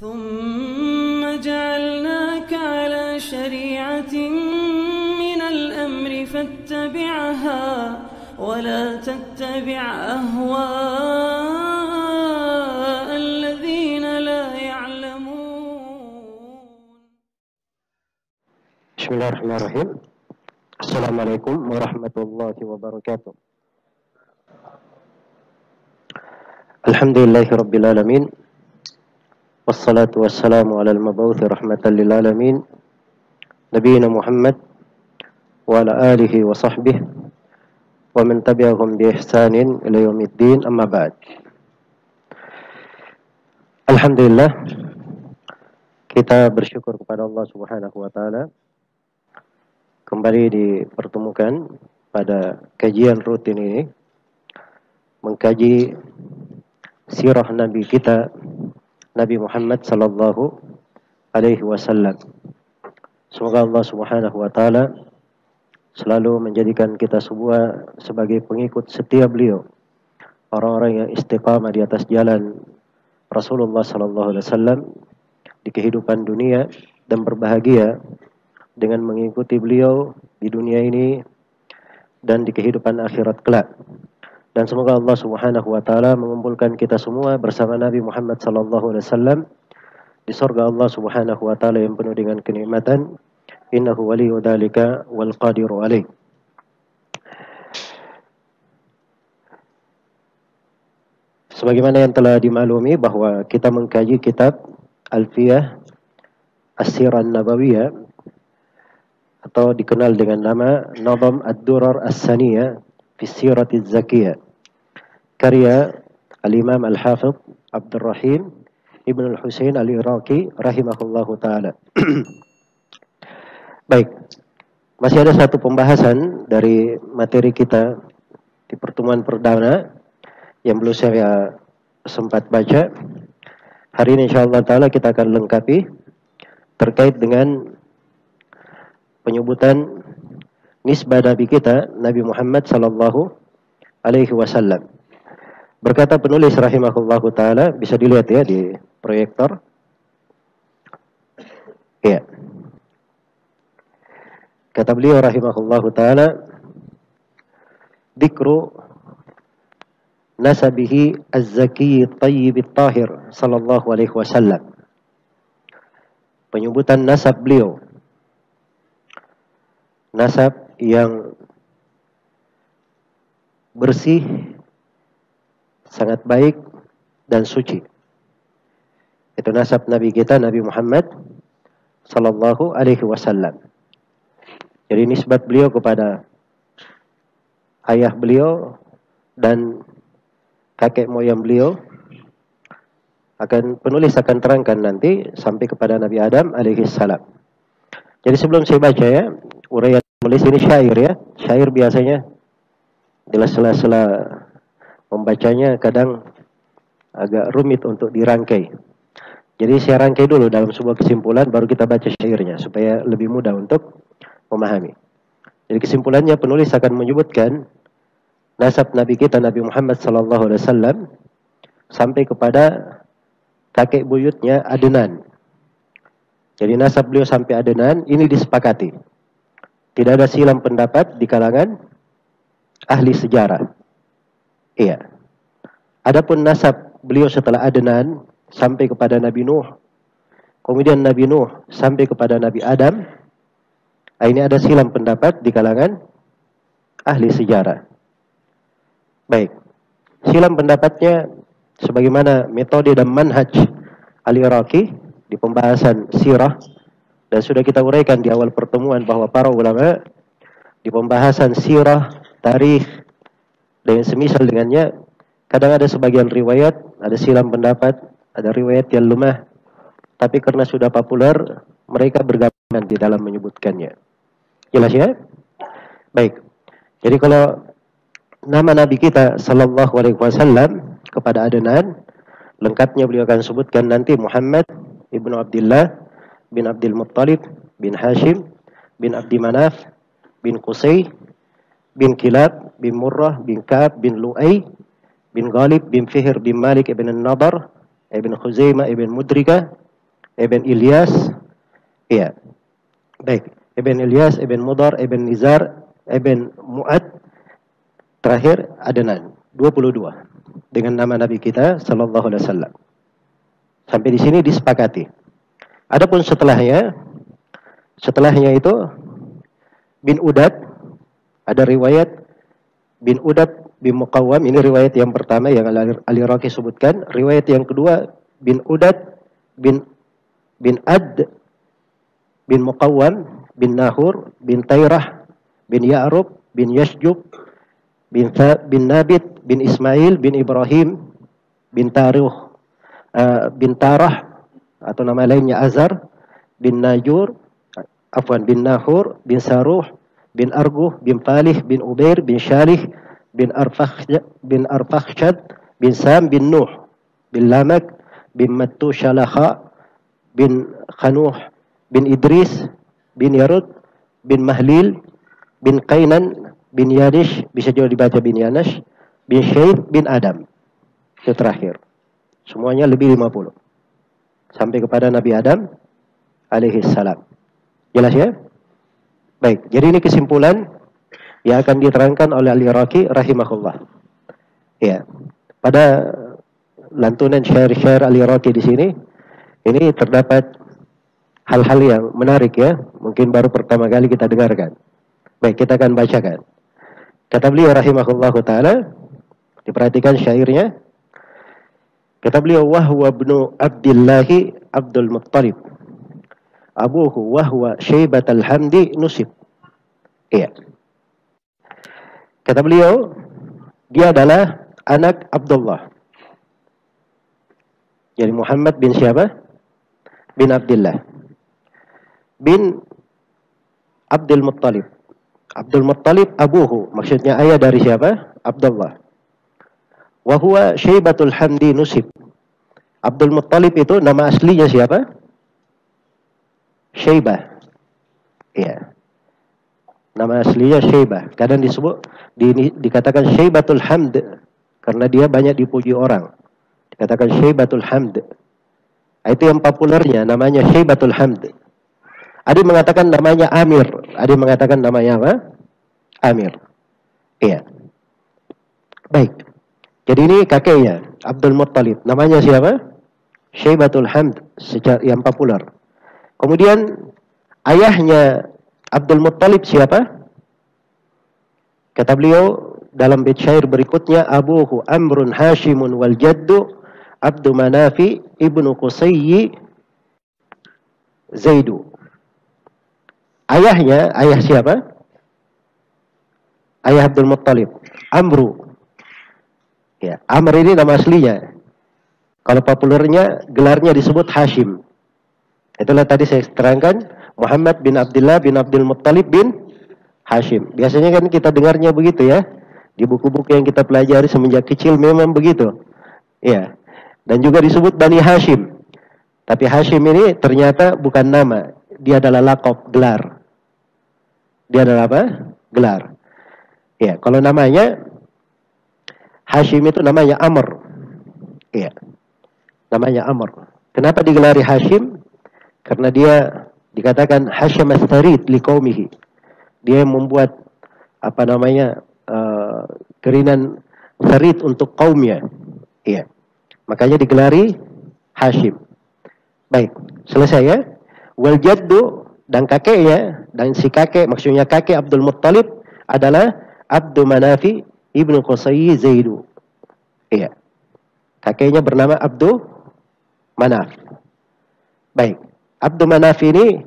ثم جعلناك على شريعة من الأمر فاتبعها ولا تتبع أهواء الذين لا يعلمون. بسم الله الرحمن الرحيم. السلام عليكم ورحمة الله وبركاته. الحمد لله رب العالمين والصلاة والسلام على المبعوث رحمة للعالمين نبينا محمد وعلى آله وصحبه ومن تبعهم بإحسان إلى يوم الدين. أما بعد. Alhamdulillah, kita bersyukur kepada Allah Subhanahu wa taala kembali dipertemukan pada kajian rutin ini mengkaji sirah Nabi kita Nabi Muhammad sallallahu alaihi wasallam. Semoga Allah Subhanahu wa taala selalu menjadikan kita semua sebagai pengikut setia beliau, orang-orang yang istiqamah di atas jalan Rasulullah sallallahu alaihi wasallam di kehidupan dunia dan berbahagia dengan mengikuti beliau di dunia ini dan di kehidupan akhirat kelak. Dan semoga Allah Subhanahu wa taala mengumpulkan kita semua bersama Nabi Muhammad sallallahu alaihi wasallam di surga Allah Subhanahu wa taala yang penuh dengan kenikmatan. Innahu waliyyu dzalika wal qadiru alaih. Sebagaimana yang telah dimaklumi bahwa kita mengkaji kitab Alfiyah As-Sirah An-Nabawiyah atau dikenal dengan nama Nadam Ad-Durar As-Saniyah fi Siratiz Zakiyah, karya Al-Imam Al-Hafidh Abdul Rahim Ibn Al-Husain Al-Iraqi rahimahullahu ta'ala. Baik, masih ada satu pembahasan dari materi kita di pertemuan perdana yang belum saya sempat baca. Hari ini insyaallah ta'ala kita akan lengkapi terkait dengan penyebutan nisbah Nabi kita Nabi Muhammad sallallahu alaihi wasallam. Berkata penulis rahimahullahu taala, bisa dilihat ya di proyektor. Ya. Kata beliau rahimahullahu taala, dzikru nasabihi az-zaki at-tayyib at-tahir sallallahu alaihi wasallam. Penyebutan nasab beliau, nasab yang bersih, sangat baik dan suci. Itu nasab Nabi kita Nabi Muhammad sallallahu alaihi wasallam. Jadi nisbat beliau kepada ayah beliau dan kakek moyang beliau penulis akan terangkan nanti sampai kepada Nabi Adam alaihi salam. Jadi sebelum saya baca ya, uraian penulis ini syair ya. Syair biasanya di sela-sela membacanya kadang agak rumit untuk dirangkai. Jadi saya rangkai dulu dalam sebuah kesimpulan, baru kita baca syairnya supaya lebih mudah untuk memahami. Jadi kesimpulannya penulis akan menyebutkan nasab Nabi kita Nabi Muhammad sallallahu alaihi wasallam sampai kepada kakek buyutnya Adnan. Jadi nasab beliau sampai Adnan ini disepakati. Tidak ada silam pendapat di kalangan ahli sejarah. Iya. Adapun nasab beliau setelah Adnan sampai kepada Nabi Nuh, kemudian Nabi Nuh sampai kepada Nabi Adam, ini ada silam pendapat di kalangan ahli sejarah. Baik. Silam pendapatnya sebagaimana metode dan manhaj Al-Iraqi di pembahasan sirah, dan sudah kita uraikan di awal pertemuan bahwa para ulama di pembahasan sirah, tarikh dan semisal dengannya kadang ada sebagian riwayat ada silam pendapat, ada riwayat yang lemah, tapi karena sudah populer mereka bergabung di dalam menyebutkannya. Jelas ya? Baik. Jadi kalau nama Nabi kita sallallahu alaihi wasallam kepada Adnan, lengkapnya beliau akan sebutkan nanti Muhammad ibnu Abdullah bin Abdul Muttalib bin Hashim bin Abdi Manaf bin Qusay bin Kilab bin Murrah bin Ka'ab bin Lu'ay bin Ghalib bin Fihr bin Malik ibn Nadar ibn Khuzaimah ibn Mudrika Ibn Ilyas, iya. Baik, Ibn Ilyas, Ibn Mudar, Ibn Nizar, Ibn Mu'ad, terakhir Adnan. 22 dengan nama Nabi kita sallallahu alaihi wasallam. Sampai di sini disepakati. Adapun setelahnya itu bin Udad, ada riwayat bin Udad bin Muqawwam, ini riwayat yang pertama yang Al-Iraqi sebutkan. Riwayat yang kedua bin Udad bin Ad bin Muqawwam bin Nahur bin Tairah bin Ya'rub bin Yashjub bin Nabit bin Ismail bin Ibrahim bin Tarah atau nama lainnya Azar bin Najur, bin Nahur bin Saruh bin Arguh bin Falih bin Ubair bin Shalih bin Arfakhshad bin Sam bin Nuh bin Lamak bin Mattu Shalakha bin Khanuh bin Idris bin Yarud bin Mahlil bin Qainan bin Yanish, bisa juga dibaca bin Yanash, bin Syaib bin Adam. Itu terakhir. Semuanya lebih 50. Sampai kepada Nabi Adam alaihi salam. Jelas ya? Baik, jadi ini kesimpulan yang akan diterangkan oleh Al-Iraqi rahimahullah. Ya. Pada lantunan syair-syair Al-Iraqi di sini, ini terdapat hal-hal yang menarik ya. Mungkin baru pertama kali kita dengarkan. Baik, kita akan bacakan. Kata beliau rahimahullahu ta'ala, diperhatikan syairnya. Kata beliau, wahwa ibnu Abdillahi Abdul Muttalib, abuhu wahwa Syaibatal Hamdi nusib. Iya. Kata beliau, dia adalah anak Abdullah. Jadi Muhammad bin siapa? Bin Abdullah. Bin Abdul Muttalib. Abdul Muttalib abuhu, maksudnya ayah dari siapa? Abdullah. Wa huwa Syaibatul Hamdi nusib. Abdul Muttalib itu nama aslinya siapa? Syaibah. Iya. Nama aslinya Syaibah. Kadang dikatakan Syaibatul Hamd karena dia banyak dipuji orang. Dikatakan Syaibatul Hamd. Itu yang populernya, namanya Syaibatul Hamd. Ada yang mengatakan namanya Amir. Ada yang mengatakan namanya apa? Amir. Iya. Baik. Jadi ini kakeknya, Abdul Muttalib. Namanya siapa? Syaibatul Hamd, yang populer. Kemudian ayahnya Abdul Muttalib siapa? Kata beliau dalam bait syair berikutnya, abuhu Amrun Hashimun wal jaddu Abdu Manafi ibnu Qusayyi Zaidu. Ayahnya, ayah siapa? Ayah Abdul Muttalib, Amru. Ya, Amr ini nama aslinya. Kalau populernya, gelarnya disebut Hashim. Itulah tadi saya terangkan, Muhammad bin Abdullah bin Abdul Muttalib bin Hashim. Biasanya kan kita dengarnya begitu ya. Di buku-buku yang kita pelajari semenjak kecil memang begitu. Ya. Dan juga disebut Bani Hashim. Tapi Hashim ini ternyata bukan nama. Dia adalah laqab, gelar. Dia adalah apa? Gelar. Ya, kalau namanya Hashim itu namanya Amr. Ya. Namanya Amr. Kenapa digelari Hashim? Karena dia dikatakan Hashim as-Sarid liqaumihi. Dia membuat apa namanya? Kerinan sarid untuk kaumnya. Iya. Makanya digelari Hashim. Baik, selesai ya. Wal jaddu, dan kakeknya, dan si kakek, maksudnya kakek Abdul Muttalib adalah Abdu Manafi ibnu Qusayyi Zaidu. Iya. Kakeknya bernama Abdu Manaf. Baik. Abdu Manaf ini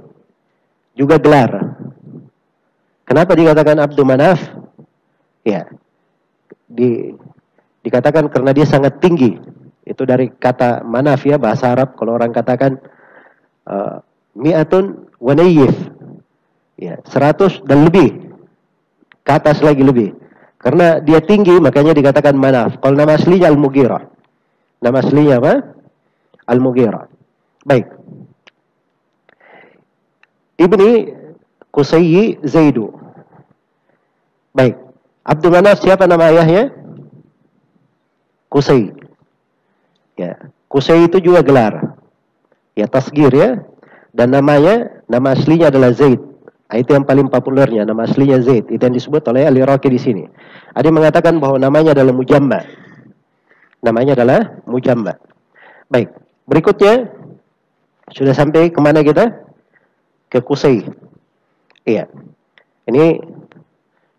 juga gelar. Kenapa dikatakan Abdu Manaf? Ya. Dikatakan karena dia sangat tinggi. Itu dari kata Manaf ya, bahasa Arab. Kalau orang katakan mi'atun wa nayyif. Ya, 100 dan lebih. Ke atas lagi lebih. Karena dia tinggi, makanya dikatakan Manaf. Kalau nama aslinya Al-Mughirah. Nama aslinya apa? Al-Mughirah. Baik. Ibni Qusayyi Zaidu. Baik. Abdul Manaf siapa nama ayahnya? Qusay. Ya. Qusay itu juga gelar. Ya, tasgir ya. Dan nama aslinya adalah Zaid. Nah, itu yang paling populernya, nama aslinya Zaid. Itu yang disebut oleh Al-Iraqi di sini. Ada yang mengatakan bahwa namanya adalah Mujamma. Namanya adalah Mujamma. Baik, berikutnya sudah sampai kemana kita? Ke Qusay. Iya. Ini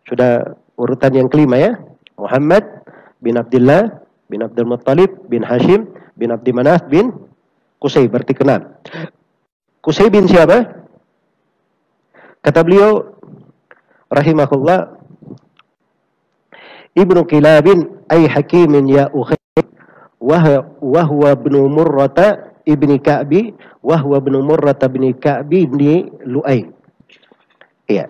sudah urutan yang kelima ya. Muhammad bin Abdullah bin Abdul Muttalib bin Hashim bin Abdi Manaf bin Qusay, berarti keenam. Qusay bin siapa? Kata beliau rahimahullah, Ibnu Kilabin ay Hakimin ya ukhay wa huwa ibnu Murrata ibni Ka'bi wa huwa ibnu Murrata ibni Ka'bi ibni Lu'ay. Iya.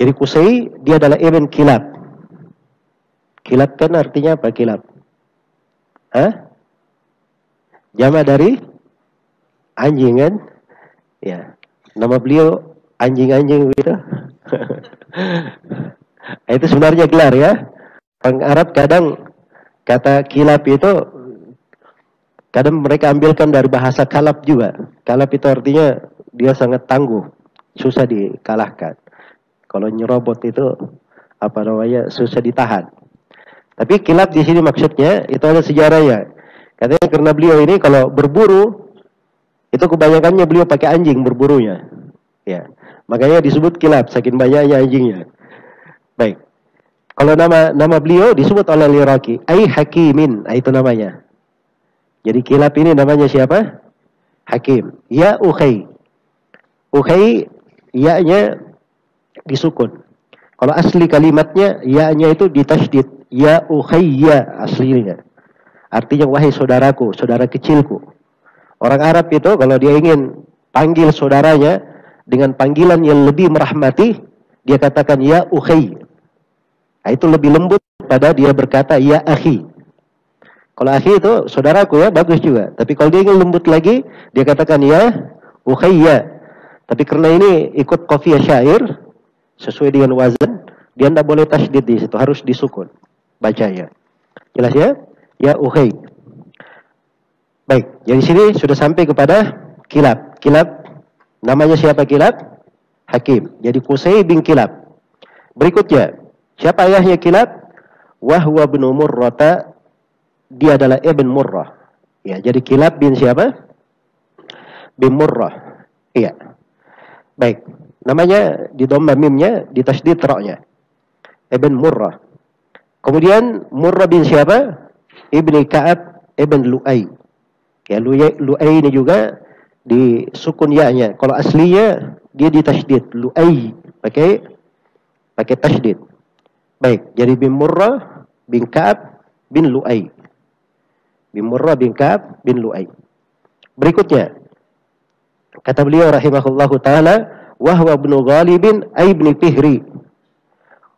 Jadi Qusay dia adalah Ibn Kilab. Kilab kan artinya apa kilab? Hah? Jama dari anjing kan? Ya. Nama beliau anjing-anjing gitu. Itu sebenarnya gelar ya. Orang Arab kadang kata kilab itu kadang mereka ambilkan dari bahasa kalab juga. Kalab itu artinya dia sangat tangguh, susah dikalahkan. Kalau nyerobot itu apa namanya, susah ditahan. Tapi kilab di sini maksudnya itu ada sejarahnya. Katanya karena beliau ini kalau berburu itu kebanyakannya beliau pakai anjing berburunya. Ya, makanya disebut kilab saking banyaknya anjingnya. Baik. Kalau nama beliau disebut oleh Al-Iraqi, ai Hakimin, itu namanya. Jadi kilab ini namanya siapa? Hakim. Ya ukhay. Ukhay ya-nya disukun. Kalau asli kalimatnya ya-nya itu ditasydid. Ya ukhayya aslinya. Artinya wahai saudaraku, saudara kecilku. Orang Arab itu kalau dia ingin panggil saudaranya dengan panggilan yang lebih merahmati, dia katakan ya ukhay. Nah, itu lebih lembut pada dia berkata ya akhi. Kalau akhi itu saudaraku ya, bagus juga. Tapi kalau dia ingin lembut lagi, dia katakan ya ukhayya. Tapi karena ini ikut qafiyah syair sesuai dengan wazan, dia tidak boleh tasydid di situ, harus disukun bacanya. Jelas ya? Ya ukhay. Baik, jadi sini sudah sampai kepada Kilab. Kilab namanya siapa Kilab? Hakim. Jadi Qusay bin Kilab. Berikutnya, siapa ayahnya Kilab? Wahwa bin Murrata, dia adalah Ibn Murrah. Ya, jadi Kilab bin siapa? Bin Murrah. Iya. Baik. Namanya di dhamma mimnya, di tasydid ra-nya. Ibn Murrah. Kemudian Murrah bin siapa? Ibni Ka'ab Ibn Lu'ay. Ya, Lu'ay ini juga di sukun ya-nya. Kalau aslinya dia di tasydid. Lu'ay pakai tasydid. Baik, jadi bin Murrah bin Ka'ab bin Lu'ay. Bin Murrah bin Ka'ab bin Lu'ay. Berikutnya, kata beliau rahimahullahu ta'ala, wahwa ibnu Ghalibin ay ibni Fihri.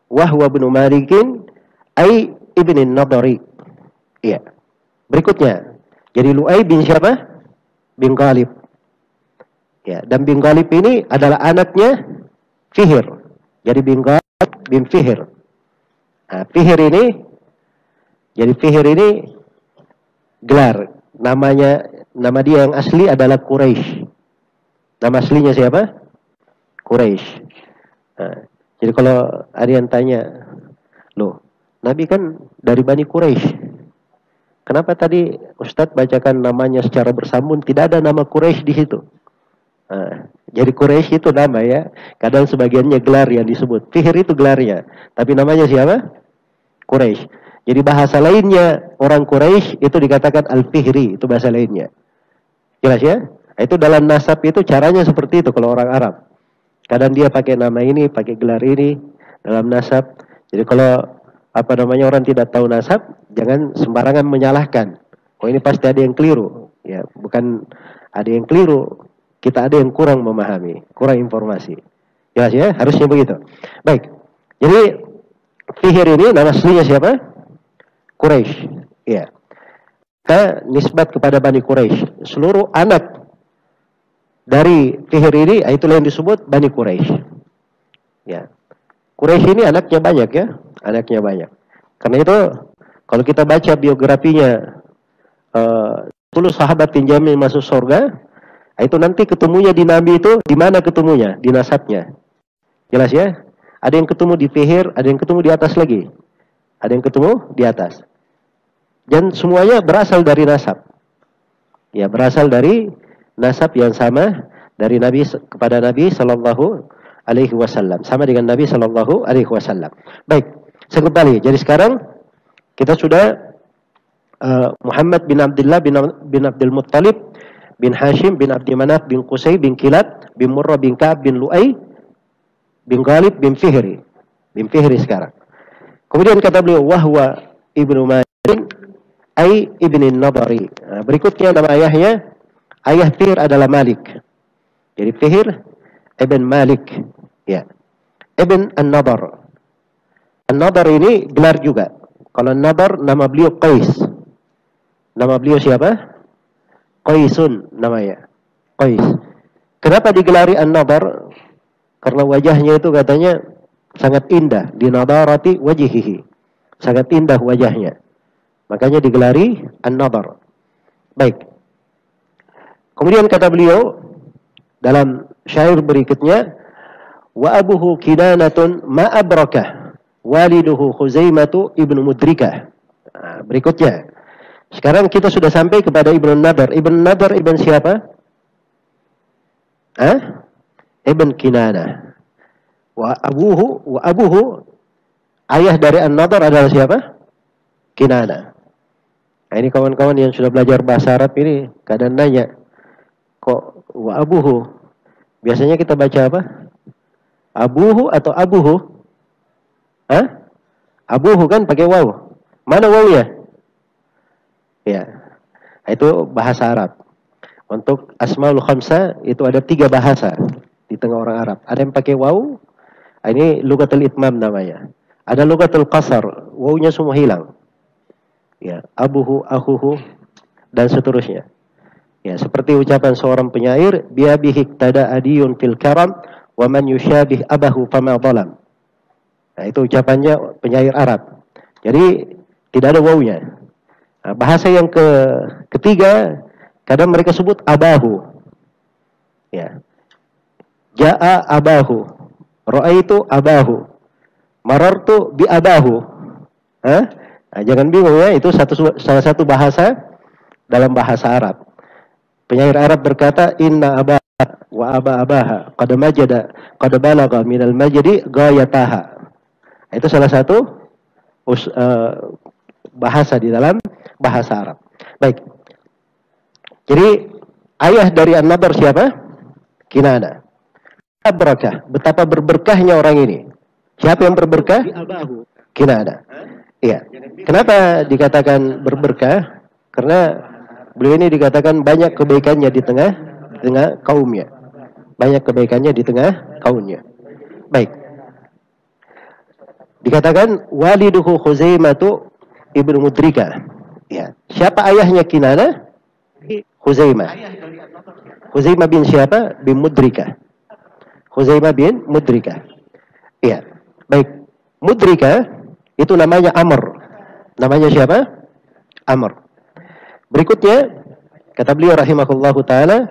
Wahwa ibnu Malikin ay ibni Nadari. Iya. Berikutnya, jadi Lu'ay bin siapa? Bin Ghalib. Ya, dan bin Ghalib ini adalah anaknya Fihr. Jadi bin Ghalib bin Fihr. Nah, Fihr ini, jadi Fihr ini gelar. Nama dia yang asli adalah Quraisy. Nama aslinya siapa? Quraisy. Nah, jadi kalau ada yang tanya, loh, Nabi kan dari Bani Quraisy. Kenapa tadi Ustadz bacakan namanya secara bersambung, tidak ada nama Quraisy di situ? Nah, jadi Quraisy itu nama ya. Kadang sebagiannya gelar yang disebut. Fihr itu gelarnya. Tapi namanya siapa? Quraisy. Jadi bahasa lainnya orang Quraisy itu dikatakan Al-Fihri. Itu bahasa lainnya. Jelas ya? Itu dalam nasab itu caranya seperti itu kalau orang Arab. Kadang dia pakai nama ini, pakai gelar ini dalam nasab. Jadi kalau orang tidak tahu nasab, jangan sembarangan menyalahkan. Oh, ini pasti ada yang keliru. Ya, bukan ada yang keliru. Kita ada yang kurang memahami, kurang informasi. Jelas ya? Harusnya begitu. Baik. Jadi Fihr ini nama aslinya siapa? Quraisy. Ya. Kita nisbat kepada Bani Quraisy. Seluruh anak dari Fihr ini itulah yang disebut Bani Quraisy. Ya. Quraisy ini anaknya banyak ya. Anaknya banyak. Karena itu kalau kita baca biografinya 10 sahabat pinjamin masuk surga, itu nanti ketemunya di Nabi itu di mana ketemunya? Di nasabnya. Jelas ya? Ada yang ketemu di Fihir, ada yang ketemu di atas lagi. Ada yang ketemu di atas. Dan semuanya berasal dari nasab. Ya, berasal dari nasab yang sama dari Nabi kepada Nabi sallallahu alaihi wasallam, sama dengan Nabi sallallahu alaihi wasallam. Baik, saya kembali. Jadi sekarang kita sudah Muhammad bin Abdullah bin Abdul Muttalib bin Hashim bin Abdi Manaf bin Qusay bin Kilab bin Murrah bin Ka'ab bin Lu'ay bin Ghalib bin Fihri. Bin Fihri sekarang. Kemudian kata beliau wahwa ibnu Majin ay ibni Nadari. Nah, berikutnya nama ayahnya, ayah Fihr adalah Malik. Jadi Fihr ibn Malik, ya. Ibn An-Nadar. An-Nadar ini gelar juga. Kalau An-Nadar nama beliau Qais. Nama beliau siapa? Qaisun namanya. Qais. Kenapa digelari An-Nadar? Karena wajahnya itu katanya sangat indah, di nadarati wajhihi. Sangat indah wajahnya. Makanya digelari An-Nadar. Baik. Kemudian kata beliau dalam syair berikutnya, wa abuhu kinanatun ma abrakah waliduhu Khuzaimatu ibnu Mudrikah. Nah, berikutnya. Sekarang kita sudah sampai kepada Ibn Nadar. Ibn Nadar ibn siapa? Ibn Kinanah. Wa abuhu ayah dari An-Nadar adalah siapa? Kinanah. Nah, ini kawan-kawan yang sudah belajar bahasa Arab ini kadang nanya, kok wa abuhu? Biasanya kita baca apa? Abuhu atau abuhu? Abuhu kan pakai waw. Mana wawnya? Ya, itu bahasa Arab. Untuk Asmaul Khamsah itu ada 3 bahasa di tengah orang Arab. Ada yang pakai waw, ini lugatul itmam namanya. Ada lugatul qasar, wawnya semua hilang. Ya, abuhu, akhuhu, dan seterusnya. Ya, seperti ucapan seorang penyair, biabihi tada adiyun fil karam, wa man yusyabih abahu fama dhalam. Nah, itu ucapannya penyair Arab. Jadi tidak ada wawnya. Nah, bahasa yang ketiga, kadang mereka sebut abahu. Ya. Ja'a abahu. Ra'aitu abahu. Marartu bi abahu. Nah, jangan bingung ya, itu salah satu bahasa dalam bahasa Arab. Penyair Arab berkata, inna abaha wa abaha qad majada qad balagha minal majdi ghayataha. Itu salah satu bahasa di dalam bahasa Arab. Baik. Jadi ayah dari An-Nadar siapa? Kinana. Abrakah. Betapa berberkahnya orang ini. Siapa yang berberkah? Kinana. Iya. Kenapa dikatakan berberkah? Karena beliau ini dikatakan banyak kebaikannya di tengah kaumnya. Banyak kebaikannya di tengah kaumnya. Baik. Dikatakan waliduhu Khuzaimatu ibnu Mudrikah. Ya. Siapa ayahnya Kinana? Khuzaimah. Khuzaimah bin siapa? Bin Mudrikah. Khuzaimah bin Mudrikah. Iya. Baik. Mudrikah itu namanya Amr. Namanya siapa? Amr. Berikutnya kata beliau rahimahullahu taala.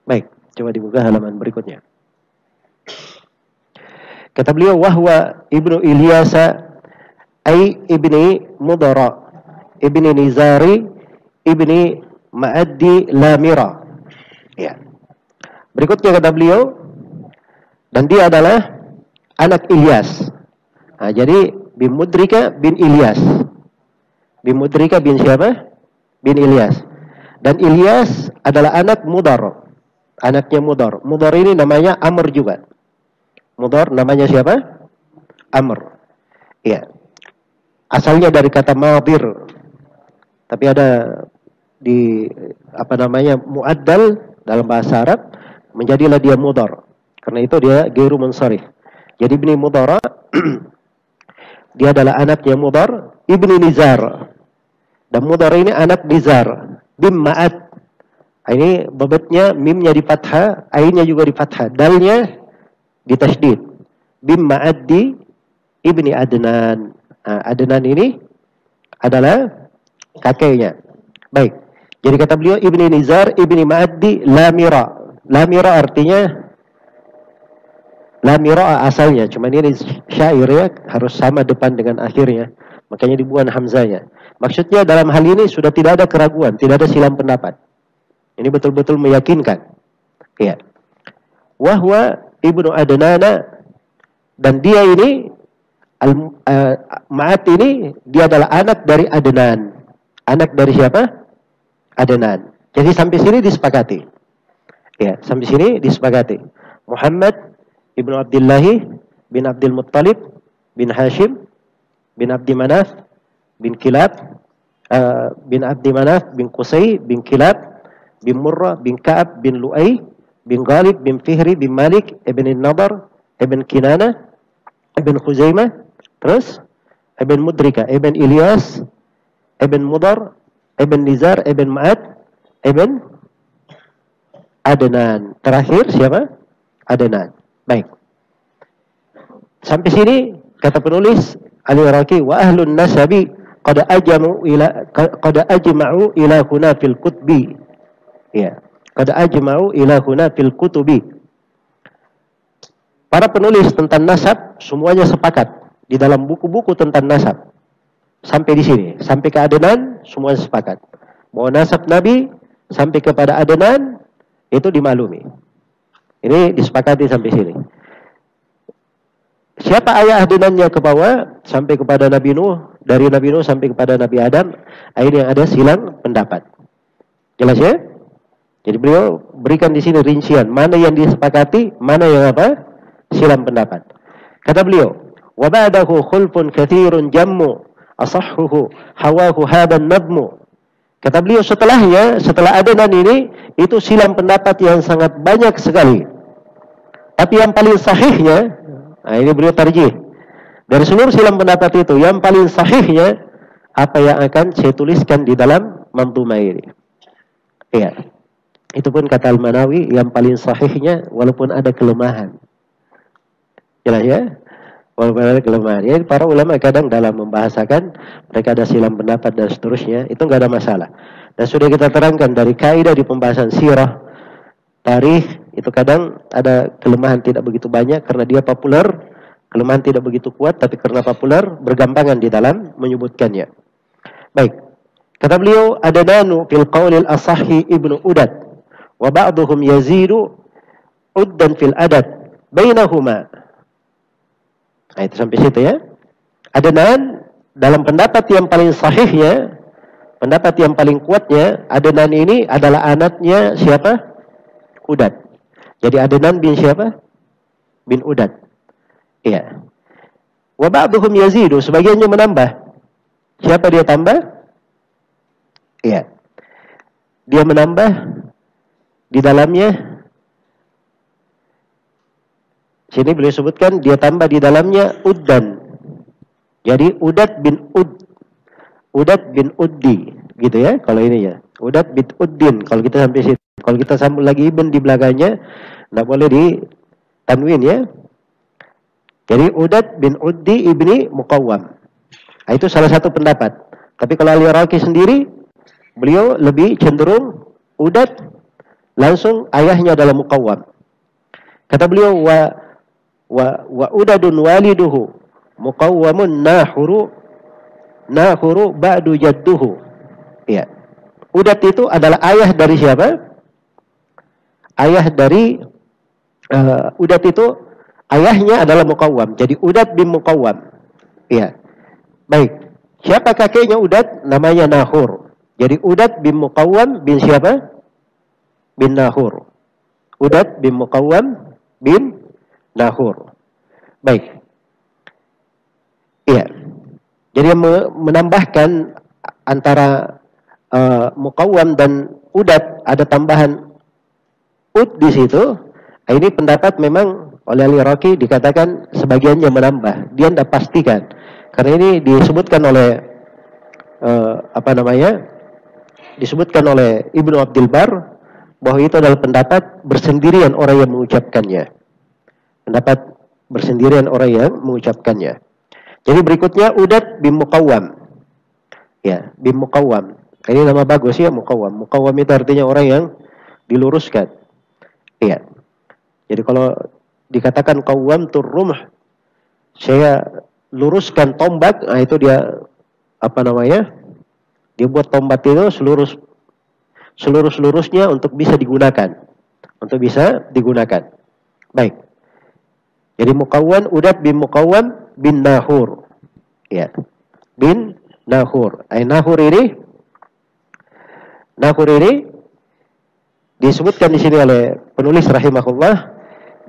Baik, coba dibuka halaman berikutnya. Kata beliau wahwa ibnu Ilyasa ay ibni Mudara ibni Nizari ibni Ma'addi Lamira. Ya. Berikutnya kata beliau, dan dia adalah anak Ilyas. Nah, jadi bin Mudrika bin Ilyas. Bin Mudrika bin siapa? Bin Ilyas. Dan Ilyas adalah anak Mudar. Anaknya Mudar. Mudar ini namanya Amr juga. Mudar namanya siapa? Amr. Iya. Asalnya dari kata madir. Tapi ada di muaddal dalam bahasa Arab, menjadilah dia Mudar. Karena itu dia ghairu munsharif. Jadi Ibni Mudara dia adalah anaknya Mudar, Ibni Nizar. Dan Mudar ini anak Nizar bin Ma'ad. Ini babetnya mimnya di fathah, ainnya juga di fathah, dalnya di tasydid. Bin Ma'addi Ibni Adnan. Nah, Adnan ini adalah kakeknya. Baik. Jadi kata beliau Ibni Nizar, Ibni Ma'addi, Lamira. Lamira artinya Lamira asalnya, cuma ini syair ya, harus sama depan dengan akhirnya. Makanya dibuang hamzanya. Maksudnya dalam hal ini sudah tidak ada keraguan, tidak ada silang pendapat. Ini betul-betul meyakinkan. Ya. Wahwa Ibnu Adnana, dan dia ini Ma'at ini dia adalah anak dari Adnan. Anak dari siapa? Adnan. Jadi sampai sini disepakati. Ya, sampai sini disepakati. Muhammad ibnu Abdullah bin Abdul Muttalib bin Hashim bin Abdi Manaf bin Kilab bin Abdi Manaf bin Qusay bin Kilab bin Murrah bin Ka'ab bin Lu'ay bin Ghalib bin Fihri bin Malik ibn Nadar ibn Kinana ibn Khuzaimah, terus ibn Mudrika ibn Ilyas ibn Mudar ibn Nizar ibn Ma'ad ibn Adnan. Terakhir siapa? Adnan. Baik. Sampai sini kata penulis Al-Iraqi, wa ahlun nasabi qad ajma'u ila huna fil kutubi. Ya, qad ajma'u ila huna fil kutubi. Para penulis tentang nasab semuanya sepakat di dalam buku-buku tentang nasab. Sampai di sini, sampai ke Adnan semuanya sepakat bahwa nasab Nabi sampai kepada Adnan itu dimaklumi. Ini disepakati sampai sini. Siapa ayah Adnannya ke bawah sampai kepada Nabi Nuh, dari Nabi Nuh sampai kepada Nabi Adam, ini yang ada silang pendapat. Jelas ya? Jadi beliau berikan di sini rincian mana yang disepakati, mana yang apa? Silang pendapat. Kata beliau, wa ba'dahu khulfun katsirun jammu asahhuhu hawahu hadan nadmu. Kata beliau setelahnya, setelah Adnan ini, itu silang pendapat yang sangat banyak sekali. Tapi yang paling sahihnya, nah ini beliau tarjih. Dari seluruh silang pendapat itu, yang paling sahihnya, apa yang akan saya tuliskan di dalam manzumah ini. Iya. Itu pun kata Al-Manawi, yang paling sahihnya, walaupun ada kelemahan. Jelas ya? Walaupun ada kelemahan. Ya, para ulama kadang dalam membahasakan, mereka ada silang pendapat dan seterusnya, itu nggak ada masalah. Dan sudah kita terangkan dari kaidah di pembahasan sirah, tarikh, itu kadang ada kelemahan tidak begitu banyak karena dia populer, kelemahan tidak begitu kuat, tapi karena populer, bergampangan di dalam menyebutkannya. Baik. Kata beliau, Adnanu fil qawlil asahi ibnu Udad, wa ba'duhum yazidu uddan fil adad, bainahuma. Nah, itu sampai situ ya. Adnan dalam pendapat yang paling sahihnya, pendapat yang paling kuatnya, Adnan ini adalah anaknya siapa? Udad. Jadi Adnan bin siapa? Bin Udad. Iya. Wa ba'duhum yazidu, sebagiannya menambah. Siapa dia tambah? Iya. Dia menambah di dalamnya. Sini beliau sebutkan dia tambah di dalamnya uddan. Jadi Udad bin Uddi, gitu ya. Kalau ini ya, Udad bin Uddin. Kalau kita sampai situ, kalau kita sambung lagi ibn di belakangnya, tidak boleh di tanwin ya. Jadi Udad bin Uddi ibni Muqawwam. Nah, itu salah satu pendapat. Tapi kalau Al-Iraqi sendiri, beliau lebih cenderung Udad langsung ayahnya adalah Muqawwam. Kata beliau wa Udadun waliduhu Muqawwamun nahuru ba'du jadduhu. Ya. Udad itu adalah ayah dari siapa? Ayah dari Udad itu ayahnya adalah Muqawwam. Jadi Udad bin Muqawwam. Ya. Baik. Siapa kakeknya Udad? Namanya Nahur. Jadi Udad bin Muqawwam bin siapa? Bin Nahur. Udad bin Muqawwam bin Nahur. Baik. Iya. Jadi menambahkan antara Muqawwam dan Udad ada tambahan ud di situ. Ini pendapat memang oleh Al-Iraqi dikatakan sebagiannya menambah. Dia tidak pastikan. Karena ini disebutkan oleh disebutkan oleh Ibnu Abdul Bar bahwa itu adalah pendapat bersendirian orang yang mengucapkannya. Pendapat bersendirian orang yang mengucapkannya. Jadi berikutnya Udad bin Muqawwam. Ya, bin Muqawwam. Ini nama bagus ya, muqawwam. Muqawwam itu artinya orang yang diluruskan. Iya. Jadi kalau dikatakan qawwam turrumh, saya luruskan tombak, nah itu dia apa namanya? Dia buat tombak itu seluruh-seluruhnya untuk bisa digunakan. Untuk bisa digunakan. Baik. Jadi muqawwan Udad bin Muqawwam bin Nahur. Ya. Bin Nahur. Nahur ini disebutkan di sini oleh penulis rahimahullah,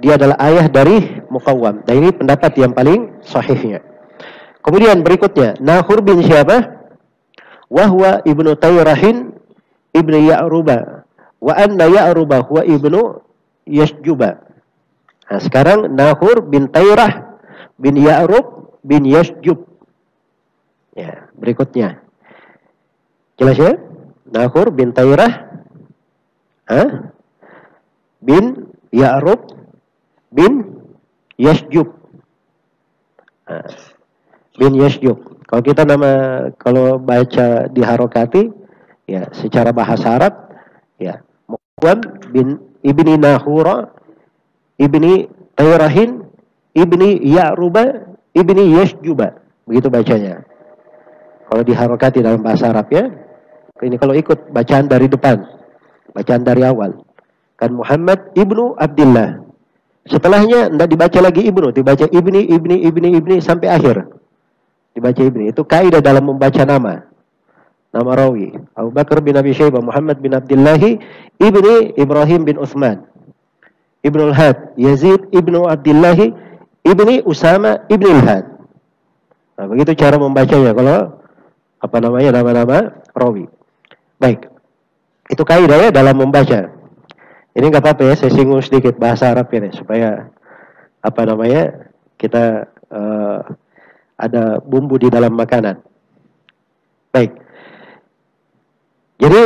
dia adalah ayah dari Muqawwam. Dan ini pendapat yang paling sahihnya. Kemudian berikutnya, Nahur bin siapa? Wahwa ibnu Tayrahin ibnu Ya'ruba. Wa anna Ya'ruba huwa ibnu Yasjuba. Nah, sekarang Nahur bin Tayrah bin Ya'rub bin Yasjub. Ya, berikutnya. Jelas ya? Nahur bin Tayrah bin Ya'rub bin Yasjub. Bin Yasjub. Kalau baca diharokati, ya secara bahasa Arab, ya Muqawwam bin ibni Nahura ibni Tayrahin ibni Ya'ruba ibni Yasjuba, begitu bacanya. Kalau diharokati dalam bahasa Arab ya, ini kalau ikut bacaan dari depan, bacaan dari awal, kan Muhammad ibnu Abdullah. Setelahnya tidak dibaca lagi ibnu, dibaca ibni sampai akhir. Dibaca ibni. Itu kaidah dalam membaca nama. Nama rawi. Abu Bakar bin Abi Syaibah, Muhammad bin Abdullah ibni Ibrahim bin Utsman, Ibnu Al-Had, Yazid ibnu Abdullah ibni Usama ibni Al-Had. Nah, begitu cara membacanya kalau apa namanya nama-nama rawi. Baik. Itu kaidah ya dalam membaca. Ini nggak apa-apa ya, saya singgung sedikit bahasa Arab ini supaya apa namanya kita ada bumbu di dalam makanan. Baik. Jadi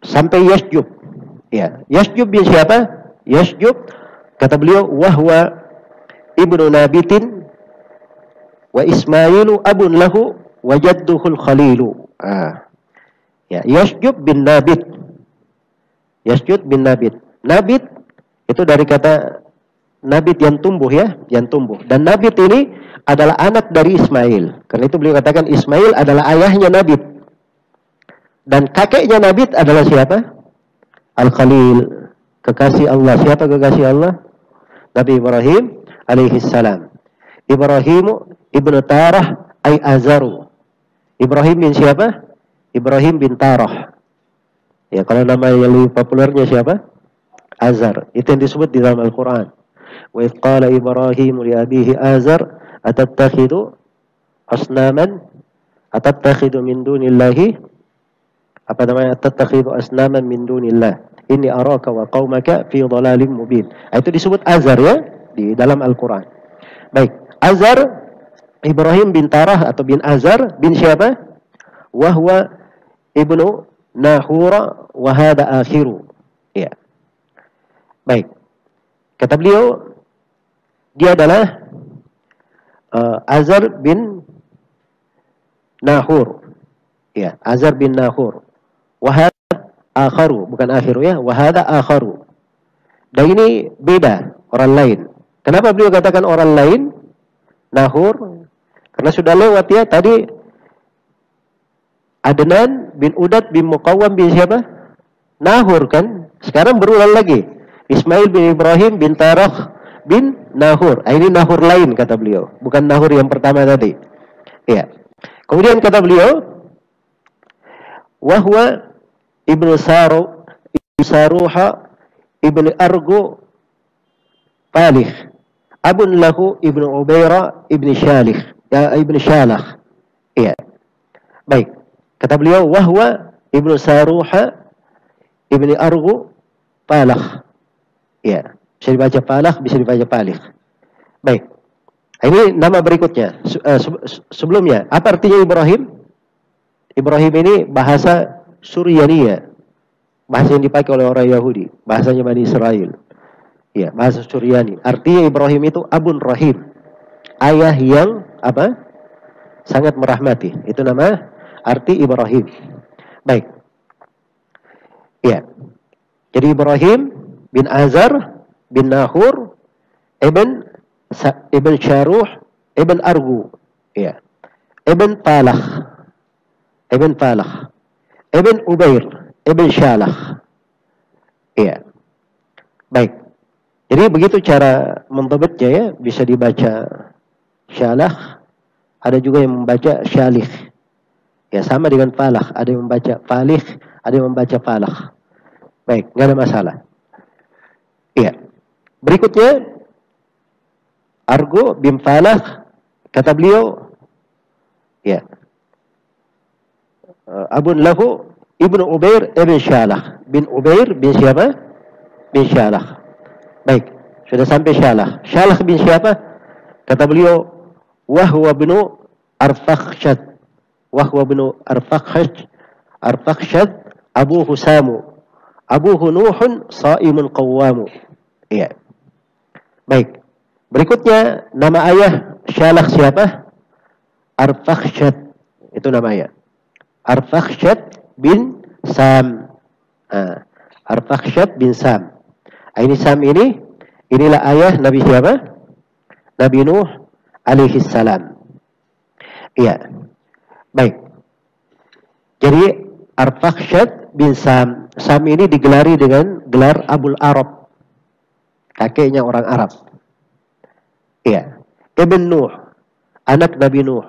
sampai Yasjub. Ya, Yasjub bin siapa? Yasjub kata beliau wahwa ibnu Nabitin wa Ismailu abun lahu wa jadduhul Khalilu. Ya, Yasjub bin Nabit. Yasjud bin Nabit. Nabit itu dari kata Nabit yang tumbuh ya, yang tumbuh. Dan Nabit ini adalah anak dari Ismail. Karena itu beliau katakan Ismail adalah ayahnya Nabit. Dan kakeknya Nabit adalah siapa? Al-Khalil, kekasih Allah. Siapa kekasih Allah? Nabi Ibrahim alaihi salam. Ibrahim ibnu Tarah ay Azaru. Ibrahim bin siapa? Ibrahim bin Tarah. Ya, kalau nama yang lebih populernya siapa? Azar. Itu yang disebut di dalam Al-Quran. Wa idh qala Ibrahim li abihi Azar atattakhidu asnaman atattakhidu min dunillahi apa namanya atattakhidu asnaman min dunillah inni araka wa qaumaka fi dhalalim mubin. Itu disebut Azar ya di dalam Al-Quran. Baik, Azar Ibrahim bin Tarah atau bin Azar bin siapa? Wahwa ibnu Nahura wa hada akhiru. Ya. Baik. Kata beliau dia adalah Azar bin Nahur. Ya, Azar bin Nahur. Wa hada akharu, bukan akhiru ya, wa hada akharu. Dan ini beda, orang lain. Kenapa beliau katakan orang lain? Nahur, karena sudah lewat ya tadi Adnan bin Udad bin Muqawwam bin siapa? Nahur kan? Sekarang berulang lagi. Ismail bin Ibrahim bin Tarah bin Nahur. Ini Nahur lain kata beliau, bukan Nahur yang pertama tadi. Iya. Kemudian kata beliau, wahwa ibnu Saruha ibnu Argo Palih abun lahu ibnu Ubaira ibnu Shalih ya ibnu Shalah. Iya. Baik. Kata beliau wahwa ibnu Saruha ibnu Argo Palah. Ya, bisa dibaca Palah, bisa dibaca Palih. Baik. Ini nama berikutnya. Sebelumnya, apa artinya Ibrahim? Ibrahim ini bahasa Suryaniyah. Bahasa yang dipakai oleh orang Yahudi, bahasanya Bani Israel. Ya, bahasa Suryani. Artinya Ibrahim itu Abun Rahim. Ayah yang apa? Sangat merahmati. Itu nama arti Ibrahim. Baik. Ya. Jadi Ibrahim bin Azar bin Nahur ibn Syaruh ibn Argu. Ya. Ibn Falah. Ibn Falah. Ibn Ubair ibn Syalah. Ya. Baik. Jadi begitu cara mendhabitnya ya, bisa dibaca Syalah, ada juga yang membaca Syalih. Ya sama dengan Falah, ada yang membaca Falih, ada yang membaca Falah. Baik, nggak ada masalah. Iya. Berikutnya Argo bin Falah, kata beliau, ya. Abun lahu Ibnu Ubair ibn Syalah. Bin Ubair bin siapa? Bin Syalah. Baik, sudah sampai Syalah. Syalah bin siapa? Kata beliau, wahwa binu Arfakhshad. Wahwa binu Arfakhshad abuhu Samu. Abuhu Nuhun sa'imun qawwamu. Iya. Baik. Berikutnya nama ayah Syalah siapa? Arfakhshad. Itu nama ayah. Arfakhshad bin Sam. Arfakhshad bin Sam. Ini Sam inilah ayah Nabi siapa? Nabi Nuh alaihi salam. Iya. Baik. Jadi Arfakhshad bin Sam. Sam ini digelari dengan gelar Abul Arab. Kakeknya orang Arab. Iya. Ibn Nuh. Anak Nabi Nuh.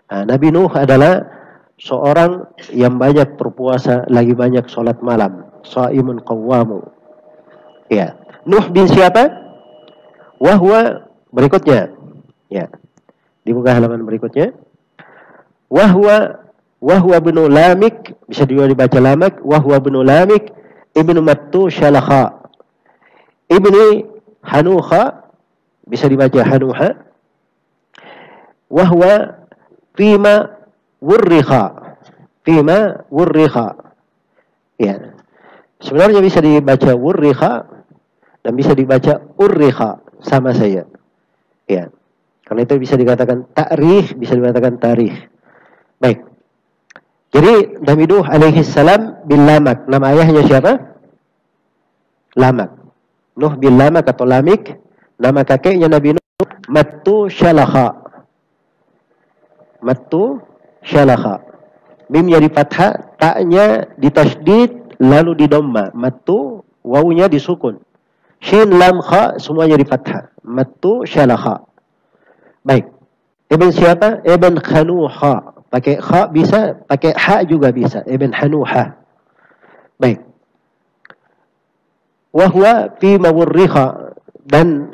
Nabi Nuh adalah seorang yang banyak berpuasa, lagi banyak sholat malam. Sha'imun qawwamu. Ya, Nuh bin siapa? Wahwa berikutnya. Ya. Dibuka halaman berikutnya. Wahwa bin Lamik, bisa juga dibaca Lamak, wahwa bin Lamik ibnu Mattu Syalakha. Ibni Hanuha, bisa dibaca Hanuha. Wahwa fima wurrikha. Fima wurrikha. Ya. Sebenarnya bisa dibaca wurrikha dan bisa dibaca urrikha, sama saja. Ya. Karena itu bisa dikatakan ta'rikh, bisa dikatakan tarikh. Baik. Jadi Nabi Nuh alaihi salam bin Lamak. Nama ayahnya siapa? Lamak. Nuh bin Lamak atau Lamik. Nama kakeknya Nabi Nuh Mattu Syalakha. Mattu Syalakha. Mimnya di fathah, ta'nya ditasydid lalu di dhamma. Mattu, wawunya disukun. Shin, lam, kha semuanya di fathah. Mattu Syalakha. Baik. Ibn siapa? Ibn Hanuha. Pakai kha bisa, pakai ha juga bisa. Ibn Hanuha. Baik. Wahwa fi mawurrikha. Dan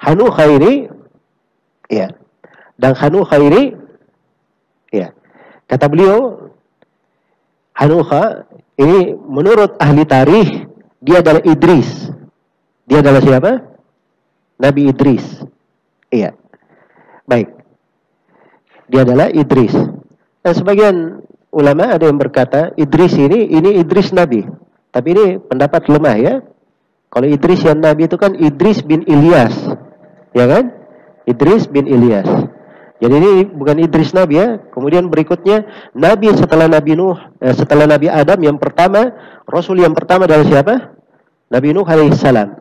Hanuha ini, ya. Dan Hanuha ini, ya. Kata beliau, Hanuha ini menurut ahli tarikh, dia adalah Idris. Dia adalah siapa? Nabi Idris. Iya. Baik. Dia adalah Idris. Dan sebagian ulama ada yang berkata Idris ini Idris Nabi. Tapi ini pendapat lemah ya. Kalau Idris yang Nabi itu kan Idris bin Ilyas. Ya kan? Idris bin Ilyas. Jadi ini bukan Idris Nabi ya. Kemudian berikutnya Nabi setelah Nabi Nuh, setelah Nabi Adam yang pertama, Rasul yang pertama adalah siapa? Nabi Nuh alaihi salam.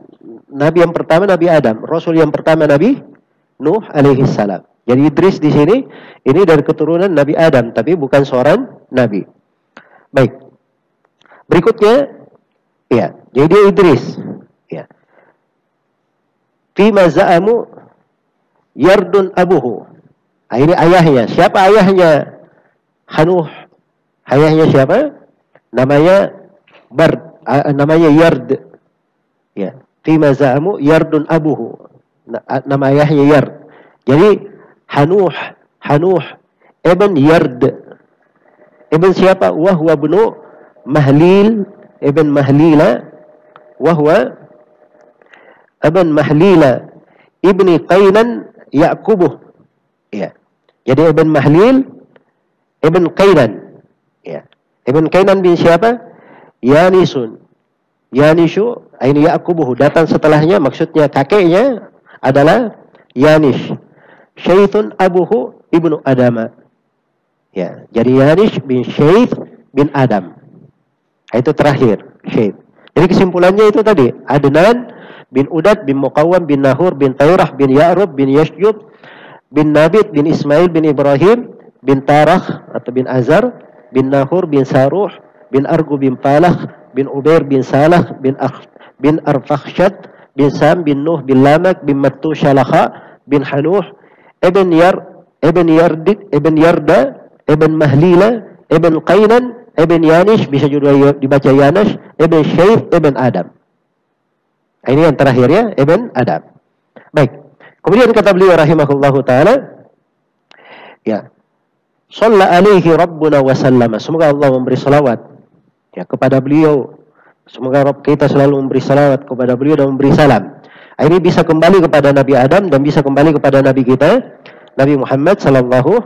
Nabi yang pertama Nabi Adam, Rasul yang pertama Nabi Nuh alaihi salam. Jadi Idris di sini ini dari keturunan Nabi Adam, tapi bukan seorang nabi. Baik. Berikutnya, ya, jadi dia Idris. Ya. Fima za'amu yardun abuhu. Ini ayahnya. Siapa ayahnya? Hanuh. Ayahnya siapa? Namanya namanya Yard. Ya. Fima za'amu yardun abuhu. Nama ayahnya Yard. Jadi Hanuh ibn Yard. Ibn siapa? Wahwa ibnu Mahlil ibn Mahlila. Wahwa ibn Mahlila ibni Qainan Ya'kubuh. Ya. Jadi Ibn Mahlil Ibn Qainan. Ya. Ibn Qainan bin siapa? Yanisun. Yanishu ini Ya'kubuh, datang setelahnya, maksudnya kakeknya adalah Yanish. Syaitun abuhu ibnu Adama. Ya, jadi Yanish bin Syait bin Adam. Itu terakhir, Syait. Jadi kesimpulannya itu tadi, Adnan bin Udad bin Muqawwam bin Nahur bin Tayrah bin Ya'rub bin Yashjub bin Nabit bin Ismail bin Ibrahim bin Tarah atau bin Azar bin Nahur bin Saruh bin Argu bin Palah bin Ubair bin Salah bin Arfakhshad bin Sam bin Nuh bin Lamak bin Mattu Shalakha bin Hanuh ibn Yarda ibn Mahlila ibn Qainan ibn Yanish, bisa juga dibaca Yanish, ibn Syait ibn Adam. Ini yang terakhir ya, ibn Adam. Baik. Kemudian kata beliau rahimahullahu taala, ya, shalla alaihi rabbuna wa sallama. Semoga Allah memberi salawat ya kepada beliau. Semoga Rabb kita selalu memberi salawat kepada beliau dan memberi salam. Ini bisa kembali kepada Nabi Adam dan bisa kembali kepada Nabi kita, Nabi Muhammad sallallahu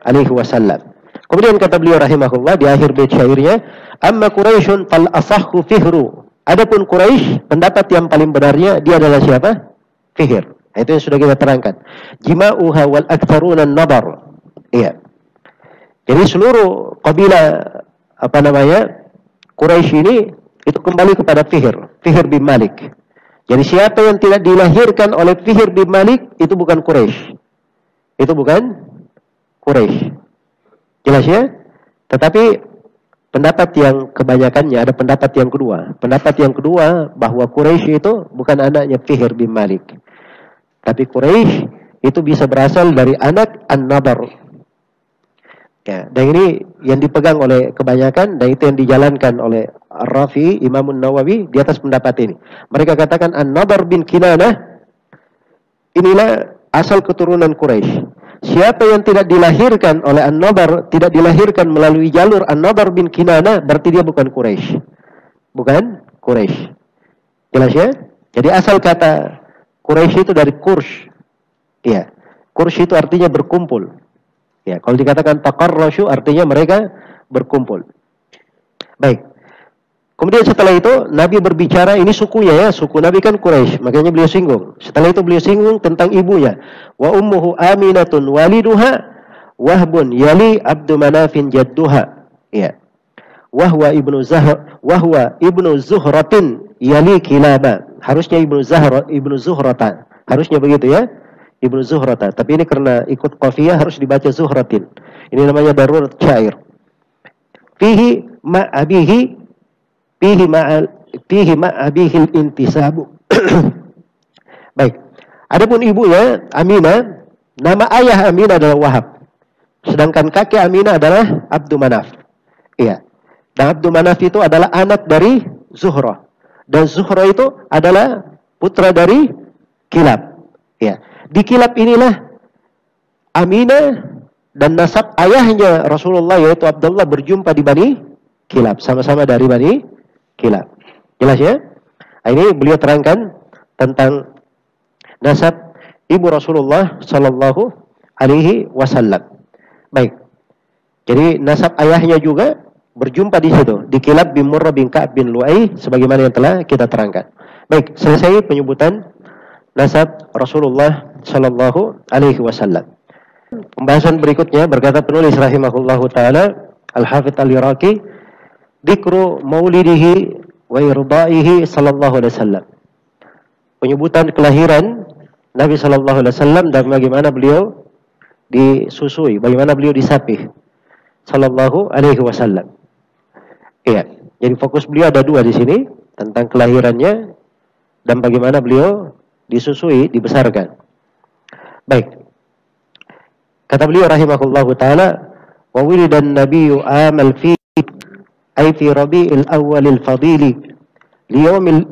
alaihi wasallam. Kemudian kata beliau rahimahullah di akhir bait syairnya, amma Quraisyun fal asahhu fihru. Adapun Quraisy, pendapat yang paling benarnya dia adalah siapa? Fihr. Itu yang sudah kita terangkan. Jima'uha wal aktsaruna an-nabar. Iya. Jadi seluruh kabilah Quraisy ini itu kembali kepada Fihr bin Malik. Jadi siapa yang tidak dilahirkan oleh Fihr bin Malik itu bukan Quraisy. Itu bukan Quraisy. Jelas ya? Tetapi pendapat yang kebanyakannya ada pendapat yang kedua. Pendapat yang kedua bahwa Quraisy itu bukan anaknya Fihr bin Malik. Tapi Quraisy itu bisa berasal dari anak An-Nabar. Ya, dan ini yang dipegang oleh kebanyakan dan itu yang dijalankan oleh Ar-Rafi, Imam Nawawi di atas pendapat ini. Mereka katakan An-Nabar bin Kinanah inilah asal keturunan Quraisy. Siapa yang tidak dilahirkan oleh An-Nabar, tidak dilahirkan melalui jalur An-Nabar bin Kinanah, berarti dia bukan Quraisy. Bukan Quraisy. Jelas ya? Jadi asal kata Quraisy itu dari Qursh. Ya. Qursh itu artinya berkumpul. Ya, kalau dikatakan taqarrasyu artinya mereka berkumpul. Baik. Kemudian setelah itu Nabi berbicara, ini sukunya ya, suku Nabi kan Quraisy, makanya beliau singgung. Setelah itu beliau singgung tentang ibunya. Wa ummuhu Aminatun waliduha Wahbun yali Abdu Manafin jadduha. Ya. Wahwa ibnu Zuhratin yali Kilaba. Harusnya ibnu Zuhrata. Harusnya begitu ya. Ibnu Zuhrata. Tapi ini karena ikut qafiyah harus dibaca Zuhratin. Ini namanya darurat syair. Fihi ma'abihi Fihi ma'abihil intisabu. Baik. Adapun ibunya Aminah, nama ayah Aminah adalah Wahab. Sedangkan kakek Aminah adalah Abdu Manaf. Iya. Dan Abdu Manaf itu adalah anak dari Zuhrah. Dan Zuhrah itu adalah putra dari Kilab. Iya. Di Kilab inilah Aminah dan nasab ayahnya Rasulullah yaitu Abdullah berjumpa di Bani Kilab. Sama-sama dari Bani Kilab. Jelas ya? Ini beliau terangkan tentang nasab ibu Rasulullah sallallahu alaihi wasallam. Baik. Jadi nasab ayahnya juga berjumpa di situ, di Kilab bin Murrah bin Ka'ab bin Lu'ay sebagaimana yang telah kita terangkan. Baik, selesai penyebutan nasab Rasulullah sallallahu alaihi wasallam. Pembahasan berikutnya berkata penulis rahimahullahu taala Al-Hafidz Al-Iraqi, dzikru maulidihi wa irdaihi sallallahu alaihi wasallam. Penyebutan kelahiran Nabi sallallahu alaihi wasallam dan bagaimana beliau disusui, bagaimana beliau disapih sallallahu alaihi wasallam. Iya, jadi fokus beliau ada dua di sini, tentang kelahirannya dan bagaimana beliau disusui, dibesarkan. Baik. Kata beliau rahimahullahu taala, wa wilidan nabiyyu amal fi ay fi rabi'il awwalil fadili liyawmil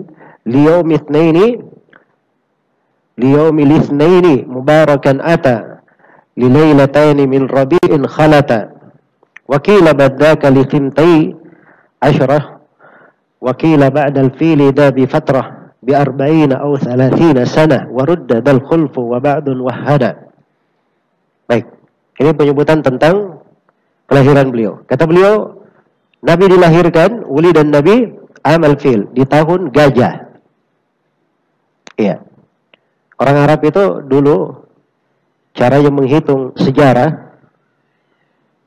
ithnaini mubarakan ata lilailataini min rabi'in khalata wa qila badaka li thintai ashrah wa qila ba'da al-fili da bi fatrah bi 40 aw 30 sanah wa rudda dal khulfu wa ba'dun wahada. Baik, ini penyebutan tentang kelahiran beliau. Kata beliau, Nabi dilahirkan, Uli dan Nabi amal fil, di tahun gajah. Iya. Orang Arab itu dulu caranya menghitung sejarah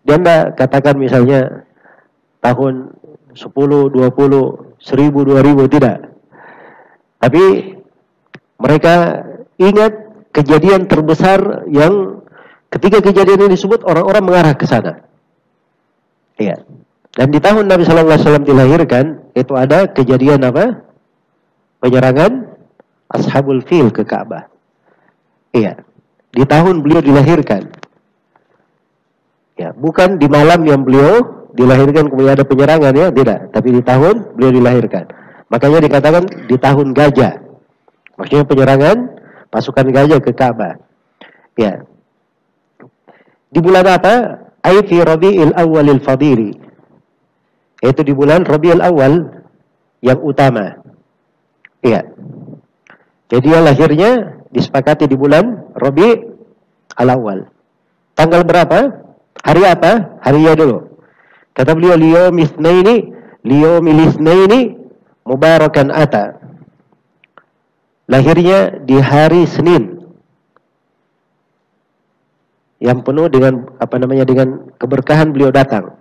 Dia tidak katakan misalnya tahun 10, 20, 1000, 2000, tidak. Tapi mereka ingat kejadian terbesar yang ketika kejadian ini disebut orang-orang mengarah ke sana. Iya. Dan di tahun Nabi Sallallahu Alaihi Wasallam dilahirkan itu ada kejadian apa? Penyerangan Ashabul Fil ke Ka'bah. Iya. Di tahun beliau dilahirkan. Ya, bukan di malam yang beliau dilahirkan kemudian ada penyerangan, ya, tidak. Tapi di tahun beliau dilahirkan. Makanya dikatakan di tahun gajah. Maksudnya penyerangan pasukan gajah ke Ka'bah. Ya. Di bulan apa? Ai fi Rabi'il Awwalil Fadili. Yaitu di bulan Rabi'ul Awal yang utama. Iya. Jadi dia lahirnya disepakati di bulan Rabi'ul Awal. Tanggal berapa? Hari apa? Harinya dulu. Kata beliau liyomil itsnaini mubarakan ata. Lahirnya di hari Senin. Yang penuh dengan dengan keberkahan beliau datang.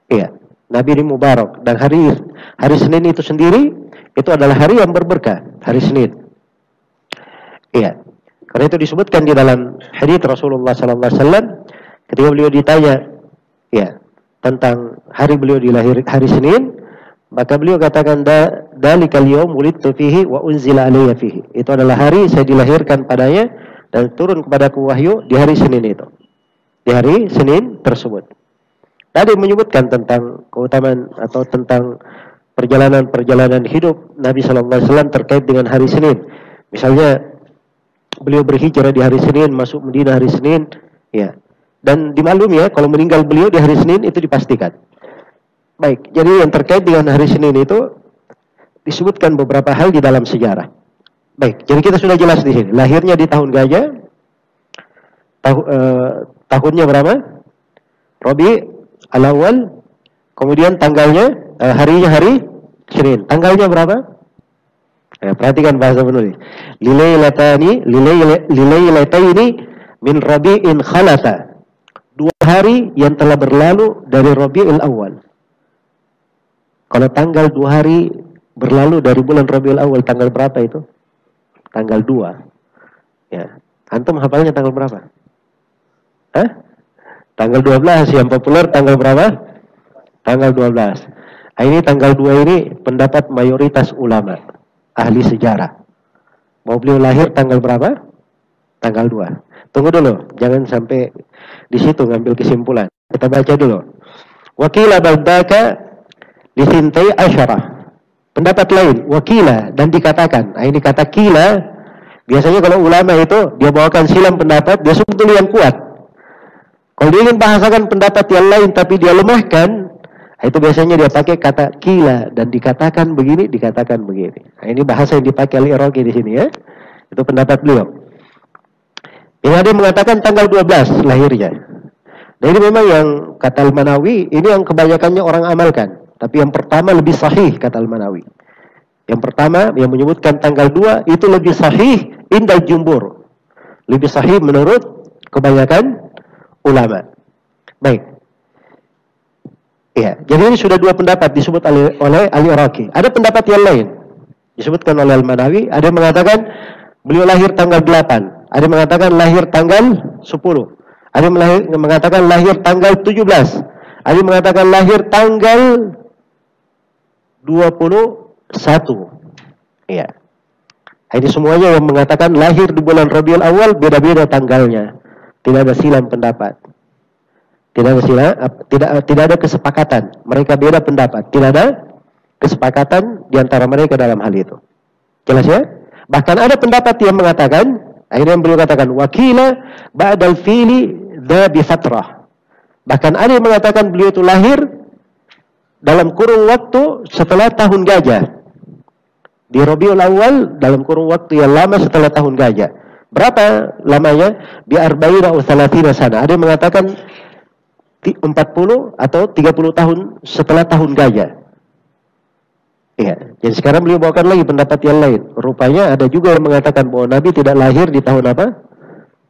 Iya. Nabi ini mubarak, dan hari Senin itu sendiri itu adalah hari yang berberkah, hari Senin. Iya. Karena itu disebutkan di dalam hadits Rasulullah sallallahu alaihi wasallam ketika beliau ditanya ya tentang hari beliau dilahirkan hari Senin, maka beliau katakan dalikal yaum wulidtu fihi wa unzila alayya fihi. Itu adalah hari saya dilahirkan padanya dan turun kepadaku wahyu di hari Senin itu. Di hari Senin tersebut. Tadi menyebutkan tentang keutamaan atau tentang perjalanan-perjalanan hidup Nabi Sallallahu Alaihi Wasallam terkait dengan hari Senin. Misalnya beliau berhijrah di hari Senin, masuk Madinah hari Senin, ya. Dan dimaklumi ya, kalau meninggal beliau di hari Senin itu dipastikan. Baik, jadi yang terkait dengan hari Senin itu disebutkan beberapa hal di dalam sejarah. Baik, jadi kita sudah jelas di sini. Lahirnya di tahun gajah, tahunnya berapa? Rabi' Al-Awwal, kemudian tanggalnya, harinya hari Senin. Tanggalnya berapa? Perhatikan bahasa penulis. Lilailataini min Rabi'in khalata. 2 hari yang telah berlalu dari Rabi'ul Awal. Kalau tanggal 2 hari berlalu dari bulan Rabi'ul Awal, tanggal berapa itu? Tanggal 2. Ya. Antum hafalnya tanggal berapa? Hah? Tanggal 12, yang populer tanggal berapa? Tanggal 12. Nah, ini tanggal 2 ini pendapat mayoritas ulama, ahli sejarah. Mau beliau lahir tanggal berapa? Tanggal 2. Tunggu dulu, jangan sampai di situ ngambil kesimpulan. Kita baca dulu. Wakila baldaka lisintai asyarah. Pendapat lain, wakila, dan dikatakan. Nah, ini kata kila, biasanya kalau ulama itu, dia bawakan silam pendapat, dia sebetulnya yang kuat. Kalau dia ingin bahasakan pendapat yang lain tapi dia lemahkan, itu biasanya dia pakai kata kila dan dikatakan begini, dikatakan begini. Nah, ini bahasa yang dipakai oleh Iraqi di sini ya. Itu pendapat beliau. Yang ada yang mengatakan tanggal 12 lahirnya. Nah, ini memang yang kata Al-Manawi, ini yang kebanyakannya orang amalkan. Tapi yang pertama lebih sahih kata Al-Manawi. Yang pertama yang menyebutkan tanggal 2 itu lebih sahih indal jumhur. Lebih sahih menurut kebanyakan ulama. Baik. Ya, jadi ini sudah 2 pendapat disebut oleh Al-Iraqi. Ada pendapat yang lain disebutkan oleh Al-Manawi, ada yang mengatakan beliau lahir tanggal 8, ada yang mengatakan lahir tanggal 10, ada yang mengatakan lahir tanggal 17, ada yang mengatakan lahir tanggal 21. Iya. Ini semuanya yang mengatakan lahir di bulan Rabiul Awal, beda-beda tanggalnya. Tidak ada silam pendapat. Tidak ada kesepakatan. Mereka beda pendapat. Tidak ada kesepakatan di antara mereka dalam hal itu. Jelas ya? Bahkan ada pendapat yang mengatakan, akhirnya yang beliau katakan, wakila ba'dal fili dha bi fatrah. Bahkan ada yang mengatakan beliau itu lahir dalam kurung waktu setelah tahun gajah. Di Rabiul Awal dalam kurung waktu yang lama setelah tahun gajah. Berapa lamanya? Bi arba'ina aw thalathina sana. Ada yang mengatakan 40 atau 30 tahun setelah tahun gajah. Ya, jadi sekarang beliau bawakan lagi pendapat yang lain. Rupanya ada juga yang mengatakan bahwa Nabi tidak lahir di tahun apa?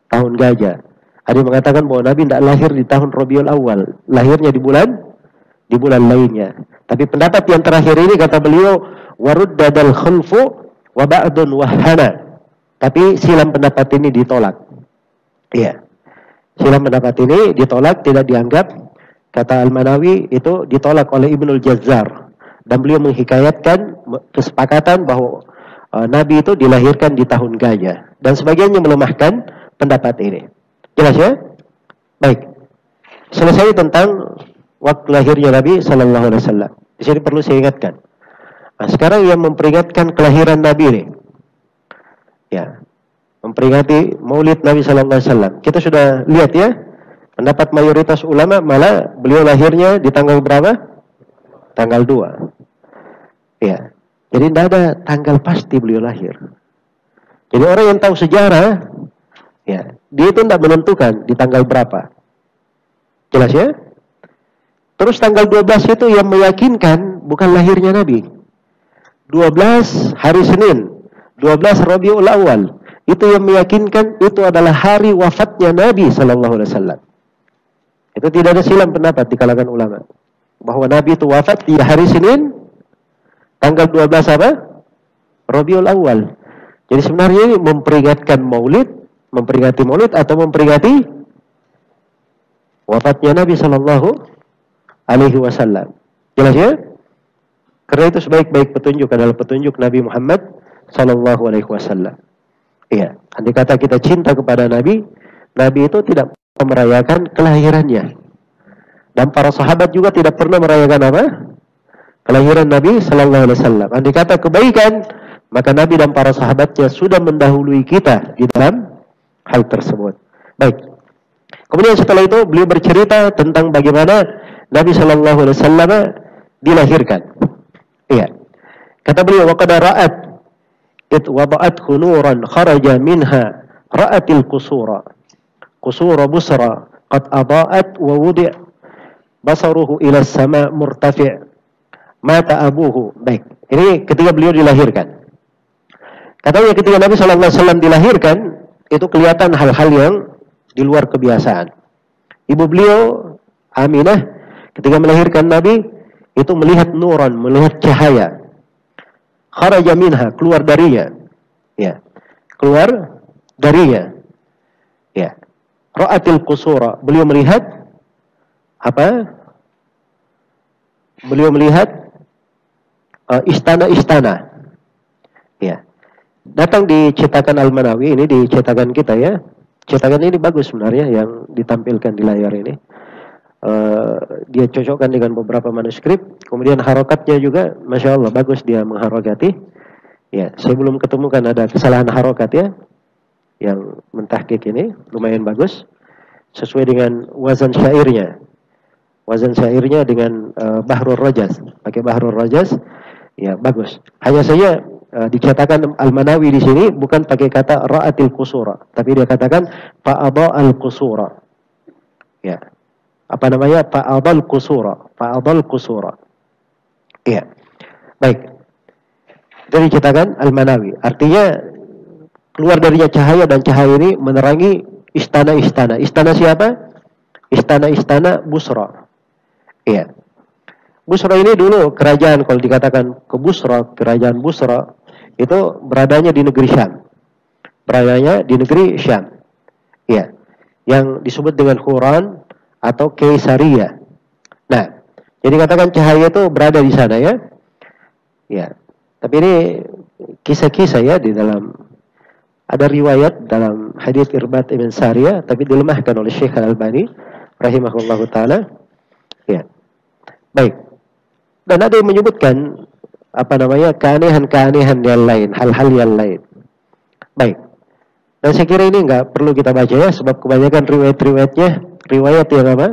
Tahun gajah. Ada yang mengatakan bahwa Nabi tidak lahir di tahun Rabiul Awal, lahirnya di bulan lainnya. Tapi pendapat yang terakhir ini kata beliau, waruddadal khulfu wa ba'dun wahana. Tapi silam pendapat ini ditolak. Iya. Silam pendapat ini ditolak, tidak dianggap. Kata Al-Manawi itu ditolak oleh Ibnul Jazzar. Dan beliau menghikayatkan kesepakatan bahwa Nabi itu dilahirkan di tahun gajah. Dan sebagiannya melemahkan pendapat ini. Jelas ya? Baik. Selesai tentang waktu lahirnya Nabi Sallallahu Alaihi Wasallam. Di sini perlu saya ingatkan. Nah, sekarang yang memperingatkan kelahiran Nabi ini, ya, memperingati Maulid Nabi Sallallahu Alaihi Wasallam. Kita sudah lihat ya, pendapat mayoritas ulama malah beliau lahirnya di tanggal berapa? Tanggal 2. Ya, jadi tidak ada tanggal pasti beliau lahir. Jadi orang yang tahu sejarah, ya, dia itu tidak menentukan di tanggal berapa. Jelas ya? Terus tanggal 12 itu yang meyakinkan bukan lahirnya Nabi. 12 hari Senin, 12 Rabiul Awal, itu yang meyakinkan itu adalah hari wafatnya Nabi Sallallahu Alaihi Wasallam. Itu tidak ada silam pendapat di kalangan ulama bahwa Nabi itu wafat di hari Senin, tanggal 12 apa? Rabiul Awal. Jadi sebenarnya ini memperingatkan Maulid, memperingati Maulid atau memperingati wafatnya Nabi Sallallahu Alaihi Wasallam. Jelas ya? Karena itu sebaik-baik petunjuk adalah petunjuk Nabi Muhammad Sallallahu Alaihi Wasallam. Iya, andai kata kita cinta kepada Nabi, Nabi itu tidak merayakan kelahirannya. Dan para sahabat juga tidak pernah merayakan apa? Kelahiran Nabi Sallallahu Alaihi Wasallam. Andai kata kebaikan, maka Nabi dan para sahabatnya sudah mendahului kita di dalam hal tersebut. Baik. Kemudian setelah itu beliau bercerita tentang bagaimana Nabi Sallallahu Alaihi Wasallam dilahirkan. Iya. Kata beliau, waqad ra'at it wada'athu nuran kharaja minha ra'atil qusura busra qad adaa'at wa wudi' basaruhu ila as-sama' murtafi' mata abuhu. Baik. Ini ketika beliau dilahirkan. Katanya ketika Nabi Sallallahu Alaihi Wasallam dilahirkan, itu kelihatan hal-hal yang di luar kebiasaan. Ibu beliau Aminah ketika melahirkan Nabi itu melihat nuran, melihat cahaya. Kharaja minha, keluar darinya. Ya. Keluar darinya. Ya. Ra'atil qusura, beliau melihat apa? Beliau melihat istana-istana. Ya. Datang di cetakan Al-Manawi, ini di cetakan kita ya. Cetakan ini bagus sebenarnya yang ditampilkan di layar ini. Dia cocokkan dengan beberapa manuskrip. Kemudian harokatnya juga, Masya Allah, bagus dia mengharokati. Ya, saya belum ketemukan ada kesalahan harokat ya. Yang mentahqiq ini lumayan bagus. Sesuai dengan wazan syairnya. Wazan syairnya dengan Bahrul Rajaz. Pakai Bahrul Rajaz, ya bagus. Hanya saja dicatakan Al-Manawi di sini bukan pakai kata ra'atil qusura, tapi dia katakan fa'adha'al qusura. Ya. Apa namanya? Fa'adhal qusura. Iya. Baik. Itu dicatakan Al-Manawi. Artinya keluar darinya cahaya, dan cahaya ini menerangi istana-istana. Istana siapa? Istana-istana Busra. Iya. Busra ini dulu kerajaan, kalau dikatakan ke Busra, kerajaan Busra itu beradanya di negeri Syam. Beradanya di negeri Syam. Iya. Yang disebut dengan Huran atau Kaisaria. Nah, jadi katakan cahaya itu berada di sana ya. Ya. Tapi ini kisah-kisah ya di dalam, ada riwayat dalam hadis Irbad ibn Sariyah, tapi dilemahkan oleh Syekh Al-Albani rahimahullahu taala. Ya. Baik. Dan ada yang menyebutkan apa namanya, keanehan-keanehan yang lain, hal-hal yang lain. Baik. Dan saya kira ini enggak perlu kita baca ya, sebab kebanyakan riwayat-riwayatnya riwayat yang apa?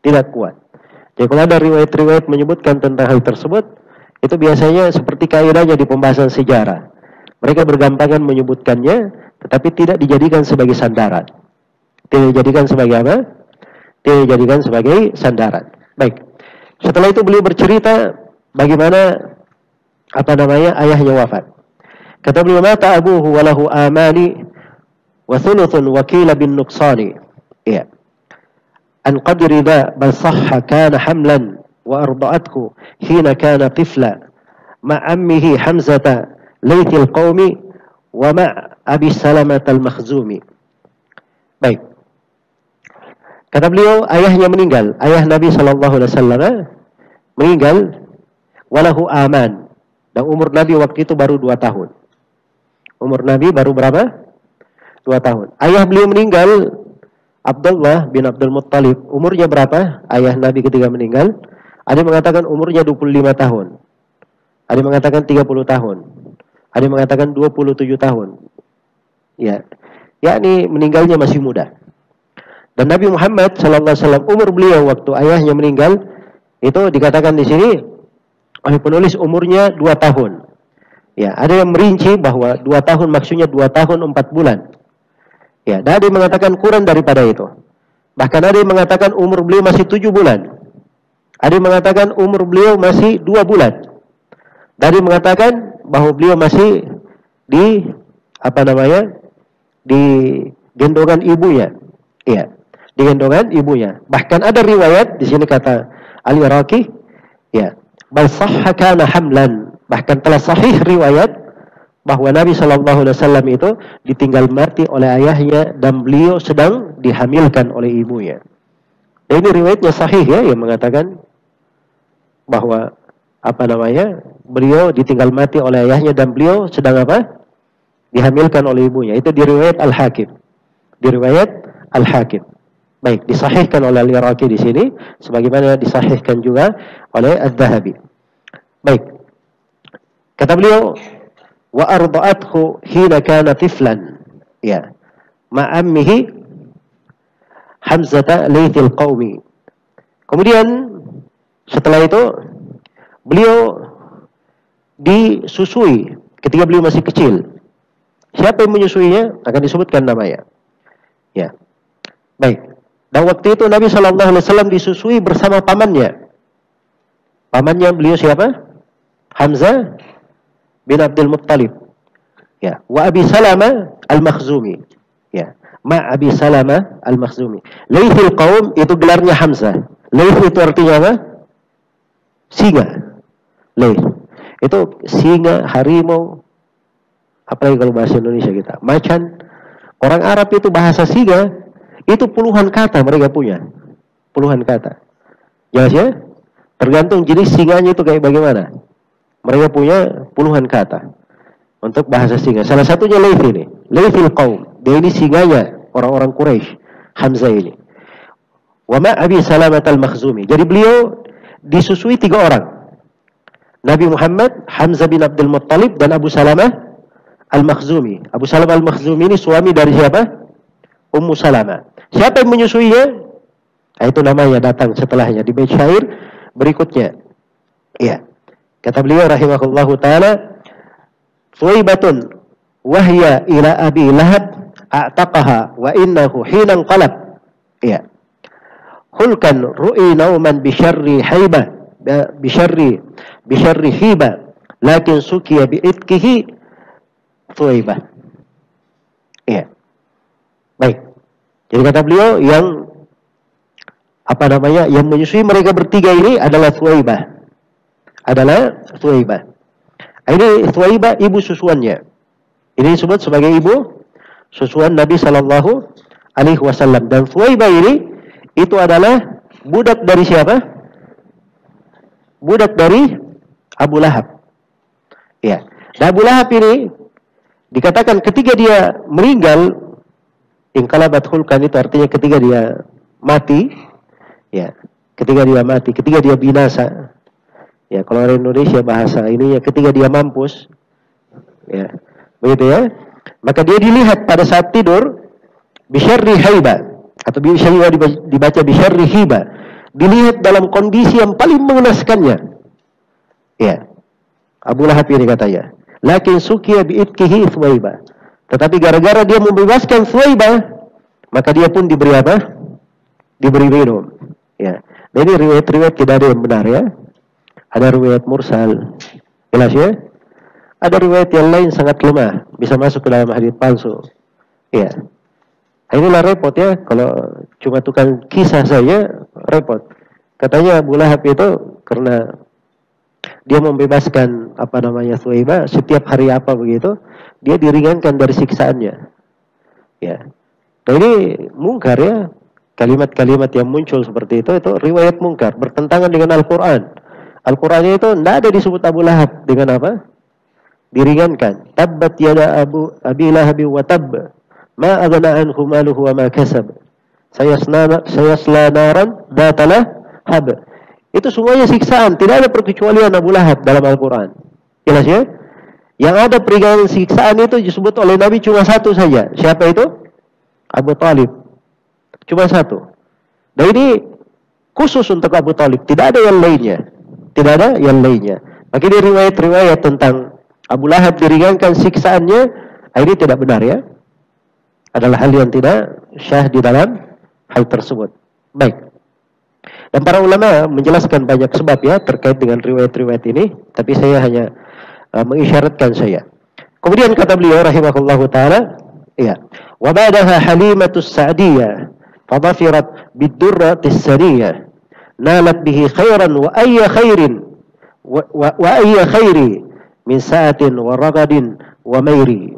Tidak kuat. Jadi kalau ada riwayat-riwayat menyebutkan tentang hal tersebut, itu biasanya seperti kaidahnya di pembahasan sejarah. Mereka bergampangan menyebutkannya, tetapi tidak dijadikan sebagai sandaran. Tidak dijadikan sebagai apa? Tidak dijadikan sebagai sandaran. Baik. Setelah itu beliau bercerita bagaimana apa namanya, ayahnya wafat. Kata beliau, mata abuhu walahu amani wa thuluthun wakila bin nuqsani. Iya. An qadri dha bal sahha kana hamlan wa arda'athu hina kana tifla ma ammihi Hamzata laithil qaumi wa ma Abi Salamah al-Makhzumi. Baik. Kata beliau, ayahnya meninggal. Ayah Nabi SAW meninggal. Walahu aman. Dan umur Nabi waktu itu baru 2 tahun. Umur Nabi baru berapa? 2 tahun. Ayah beliau meninggal, Abdullah bin Abdul Muttalib. Umurnya berapa? Ayah Nabi ketika meninggal. Ada yang mengatakan umurnya 25 tahun. Ada yang mengatakan 30 tahun. Ada yang mengatakan 27 tahun. Ya, yakni meninggalnya masih muda. Dan Nabi Muhammad SAW umur beliau waktu ayahnya meninggal itu dikatakan di sini oleh penulis umurnya 2 tahun. Ya, ada yang merinci bahwa 2 tahun maksudnya 2 tahun 4 bulan. Ya, dan ada yang mengatakan kurang daripada itu. Bahkan ada yang mengatakan umur beliau masih 7 bulan. Ada yang mengatakan umur beliau masih 2 bulan. Dan ada yang mengatakan bahwa beliau masih di di gendongan ibunya. Iya, di gendongan ibunya. Bahkan ada riwayat di sini kata Al-Iraqi, ya, bal sahha kana hamlan. Bahkan telah sahih riwayat bahwa Nabi SAW itu ditinggal mati oleh ayahnya dan beliau sedang dihamilkan oleh ibunya. Dan ini riwayatnya sahih ya, yang mengatakan bahwa beliau ditinggal mati oleh ayahnya dan beliau sedang dihamilkan oleh ibunya. Itu di riwayat Al-Hakim. Di riwayat Al-Hakim. Baik, disahihkan oleh Al-Iraqi di sini sebagaimana disahihkan juga oleh Az-Zahabi. Baik. Kata beliau, wa arda'athu hina kana tiflan. Ya. Ma'ammihi Hamzata laithil qaumi. Kemudian setelah itu beliau disusui ketika beliau masih kecil. Siapa yang menyusuinya akan disebutkan namanya. Ya, baik. Dan waktu itu Nabi SAW disusui bersama pamannya. Pamannya beliau siapa? Hamzah bin Abdul Muttalib. Ya, wa Abi Salamah al-Makhzumi. Ya, ma Abi Salamah al-Makhzumi. Laithil qaum itu gelarnya Hamzah. Laith itu artinya apa? Singa. Laith itu singa, harimau. Apalagi kalau bahasa Indonesia kita, macan. Orang Arab itu bahasa singa, itu puluhan kata mereka punya. Puluhan kata. Jelas ya? Tergantung jenis singanya itu kayak bagaimana. Mereka punya puluhan kata untuk bahasa singa. Salah satunya Laith ini. Laithil qaum. Dia ini singanya orang-orang Quraisy. Hamzah ini. Wa ma Abi Salamah al-Makhzumi. Jadi beliau disusui 3 orang. Nabi Muhammad, Hamzah bin Abdul Muttalib, dan Abu Salamah Al-Makhzumi. Abu Salamah Al-Makhzumi ini suami dari siapa? Ummu Salamah. Siapa yang menyusuinya? Nah, itu namanya datang setelahnya di bait syair berikutnya. Iya. Kata beliau rahimahullahu taala, "Thuwaibatun wahya ila Abi Lahab a'taqaha wa innahu hina qalab." Iya. Hulkan ru'i nauman bi syarri haiba bi syarri hiba lakin sukiya bi itkihi Thuwaibah. Iya. Baik. Jadi kata beliau yang yang menyusui mereka bertiga ini adalah Thuwaibah. Ini Thuwaibah ibu susuannya. Ini disebut sebagai ibu susuan Nabi SAW. Dan Thuwaibah ini itu adalah budak dari siapa? Budak dari Abu Lahab. Ya. Dan Abu Lahab ini dikatakan ketika dia meninggal, inqalabat hulkan itu artinya ketika dia mati, ya, ketika dia binasa. Ya, kalau orang Indonesia bahasa ininya ketika dia mampus. Ya. Begitu ya. Maka dia dilihat pada saat tidur bisyarri haiba atau dibaca bisyarri hiba. Dilihat dalam kondisi yang paling mengenaskannya. Ya. Abu Lahab ini katanya. Lakin sukiya bi'itkihi Thuwaibah. Tetapi gara-gara dia membebaskan Thuwaibah, maka dia pun diberi apa? Diberi minum. Ya. Dan ini riwayat-riwayat tidak ada yang benar ya. Ada riwayat mursal. Jelas ya? Ada riwayat yang lain sangat lemah, bisa masuk ke dalam hadits palsu. Ya. Inilah repot ya, kalau cuma tukang kisah saja repot. Katanya Abu Lahab itu karena dia membebaskan Thuwaibah setiap hari apa begitu, dia diringankan dari siksaannya. Ya. Nah ini mungkar ya, kalimat-kalimat yang muncul seperti itu riwayat mungkar, bertentangan dengan Al-Quran. Al-Qurannya itu tidak ada disebut Abu Lahab dengan apa? Diringankan. Tabbat yada Abi Lahab wa tabb. Ma aghna anhu maluhu wa ma kasab. Sayasla naran datalah hab. Itu semuanya siksaan, tidak ada perkecualian Abu Lahab dalam Al-Quran. Jelas ya? Yang ada peringanan siksaan itu disebut oleh Nabi cuma satu saja. Siapa itu? Abu Talib. Cuma satu. Dan ini khusus untuk Abu Talib, tidak ada yang lainnya. Tidak ada yang lainnya. Maka ini riwayat-riwayat tentang Abu Lahab diringankan siksaannya, ini tidak benar ya. Adalah hal yang tidak syah di dalam hal tersebut. Baik. Dan para ulama menjelaskan banyak sebab ya terkait dengan riwayat-riwayat ini, tapi saya hanya mengisyaratkan saya. Kemudian kata beliau rahimahullahu taala, ya, wa ba'daha Halimatus Sa'diyah fadhafirat bid-durratis saniyah nalat bihi khairan wa ayya khairin wa ayya khairi min sa'atin wa ragadin wa mairi.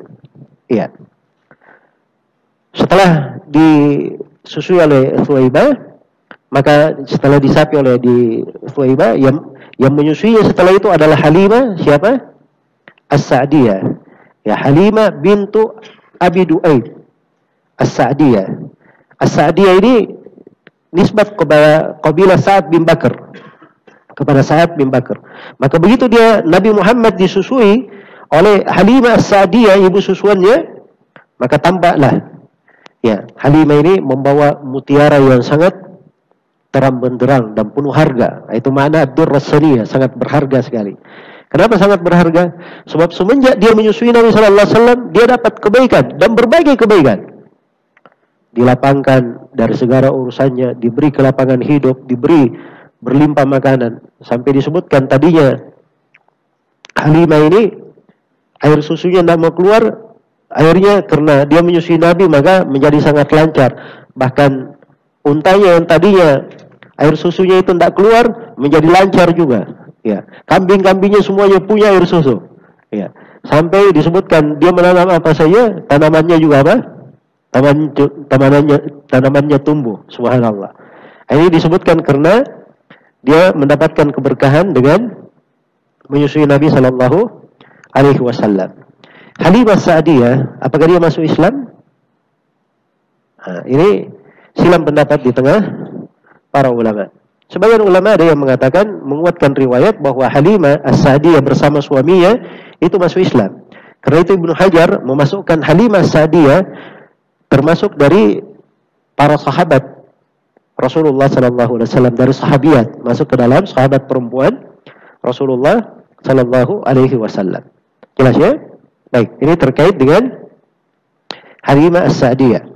Ya. Setelah disusui oleh Thuwaibah, maka setelah disapi oleh Thuwaibah, yang menyusuinya setelah itu adalah Halimah, siapa? As-Sa'diyah. Ya, Halimah bintu Abi Du'aib As-Sa'diyah. As-Sa'diyah ini nisbat kepada kabilah Sa'ad bin Bakar. Kepada Sa'ad bin Bakar. Maka begitu dia Nabi Muhammad disusui oleh Halimah As-Sa'diyah, ibu susuannya, maka tampaklah ya, Halimah ini membawa mutiara yang sangat terang benderang dan penuh harga. Itu makna ad-durras saniyah, sangat berharga sekali. Kenapa sangat berharga? Sebab semenjak dia menyusui Nabi sallallahu alaihi wasallam, dia dapat kebaikan dan berbagai kebaikan. Dilapangkan dari segala urusannya, diberi kelapangan hidup, diberi berlimpah makanan. Sampai disebutkan tadinya Halimah ini air susunya tidak mau keluar. Akhirnya karena dia menyusui Nabi maka menjadi sangat lancar. Bahkan untanya yang tadinya air susunya itu tidak keluar menjadi lancar juga. Ya, kambing-kambingnya semuanya punya air susu. Ya, sampai disebutkan dia menanam apa saja, tanamannya juga apa? Tanamannya tumbuh. Subhanallah. Ini disebutkan karena dia mendapatkan keberkahan dengan menyusui Nabi Sallallahu Alaihi Wasallam. Halimah Sa'diyah, apakah dia masuk Islam? Nah, ini silam pendapat di tengah para ulama. Sebagian ulama ada yang mengatakan, menguatkan riwayat bahwa Halimah As-Sa'diyah bersama suaminya itu masuk Islam. Karena itu Ibnu Hajar memasukkan Halimah As-Sa'diyah termasuk dari para sahabat Rasulullah Sallallahu Alaihi Wasallam, dari sahabiat, masuk ke dalam sahabat perempuan Rasulullah Sallallahu Alaihi Wasallam. Jelas ya? Baik, ini terkait dengan Halimah As-Sa'diyah.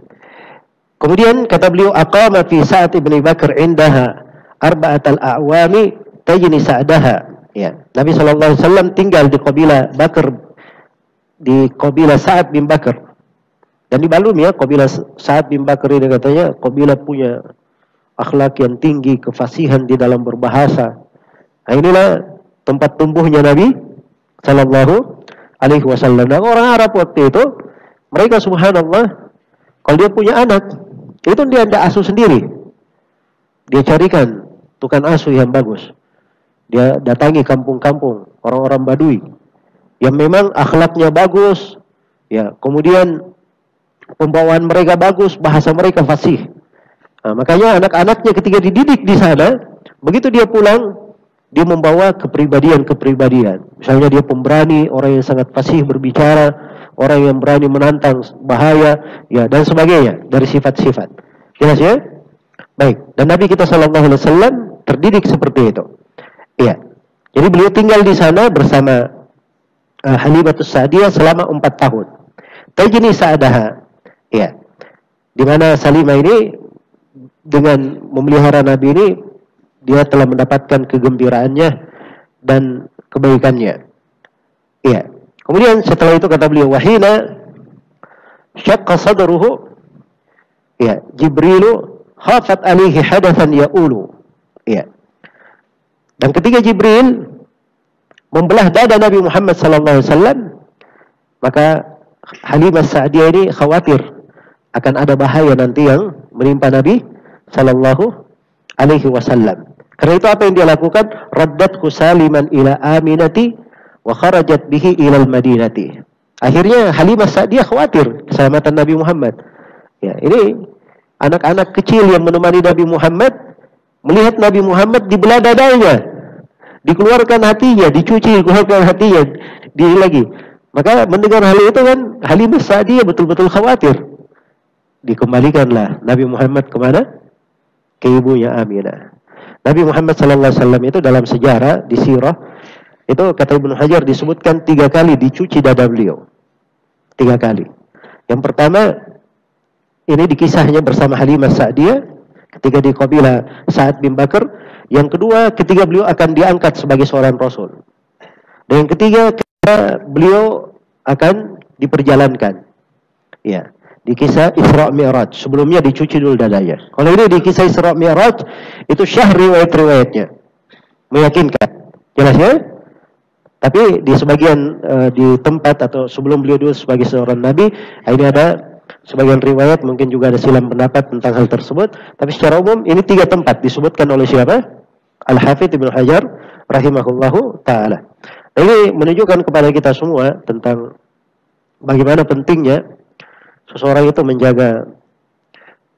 Kemudian kata beliau, aqama fi Sa'ad ibn Bakar indaha arba'atal a'wami tajni sa'daha. Ya, Nabi sallallahu alaihi wasallam tinggal di kabilah Bakar, di kabilah Sa'ad bin Bakar. Dan dibalum ya, kabilah Sa'ad bin Bakar ini katanya kabilah punya akhlak yang tinggi, kefasihan di dalam berbahasa. Nah, inilah tempat tumbuhnya Nabi sallallahu alaihi wasallam. Dan orang Arab waktu itu, mereka subhanallah, kalau dia punya anak, itu dia tidak asuh sendiri. Dia carikan tukang asuh yang bagus. Dia datangi kampung-kampung orang-orang Badui yang memang akhlaknya bagus, ya, kemudian pembawaan mereka bagus, bahasa mereka fasih. Nah, makanya anak-anaknya ketika dididik di sana, begitu dia pulang, dia membawa kepribadian. Misalnya dia pemberani, orang yang sangat fasih berbicara, orang yang berani menantang bahaya, ya, dan sebagainya dari sifat-sifat. Jelas ya? Baik. Dan Nabi kita sallallahu alaihi wasallam terdidik seperti itu. Iya. Jadi beliau tinggal di sana bersama Halimatus Sa'diyah selama 4 tahun. Tajni sa'daha. Iya. Di mana Salimah ini dengan memelihara Nabi ini, dia telah mendapatkan kegembiraannya dan kebaikannya. Iya. Kemudian setelah itu kata beliau, wahina syaqqa sadruhu, Ya, Jibrilu khafat alaihi hadatsan ya'ulu. Ya. Dan ketika Jibril membelah dada Nabi Muhammad sallallahu alaihi wasallam, maka Halimah Sa'diyah ini khawatir akan ada bahaya nanti yang menimpa Nabi sallallahu alaihi wasallam. Karena itu apa yang dia lakukan? Raddathu saliman ila Aminati wa kharajat bihi ila al-Madinati. Akhirnya Halimah Sa'diyah khawatir keselamatan Nabi Muhammad. Ya, ini anak-anak kecil yang menemani Nabi Muhammad melihat Nabi Muhammad dibelah dadanya, dikeluarkan hatinya, dicuci, dikeluarkan hatinya, lagi. Maka mendengar hal itu kan Halimah Sa'diyah betul-betul khawatir. Dikembalikanlah Nabi Muhammad kemana? Ke ibunya Aminah. Nabi Muhammad sallallahu alaihi wasallam itu dalam sejarah di sirah itu kata Ibnu Hajar disebutkan 3 kali dicuci dada beliau. 3 kali. Yang pertama ini di kisahnya bersama Halimah Sa'diyah ketika di kabilah Sa'ad bin Bakar. Yang kedua ketika beliau akan diangkat sebagai seorang rasul. Dan yang ketiga ketika beliau akan diperjalankan. Ya, di kisah Isra Mi'raj. Sebelumnya dicuci dulu dadanya. Kalau ini di kisah Isra Mi'raj itu syah riwayat-riwayatnya meyakinkan. Jelas ya? Tapi di sebagian di tempat atau sebelum beliau dulu sebagai seorang nabi, ini ada sebagian riwayat mungkin juga ada silam pendapat tentang hal tersebut. Tapi secara umum ini 3 tempat disebutkan oleh siapa? Al-Hafidz Ibnu Hajar rahimahullahu taala. Ini menunjukkan kepada kita semua tentang bagaimana pentingnya seseorang itu menjaga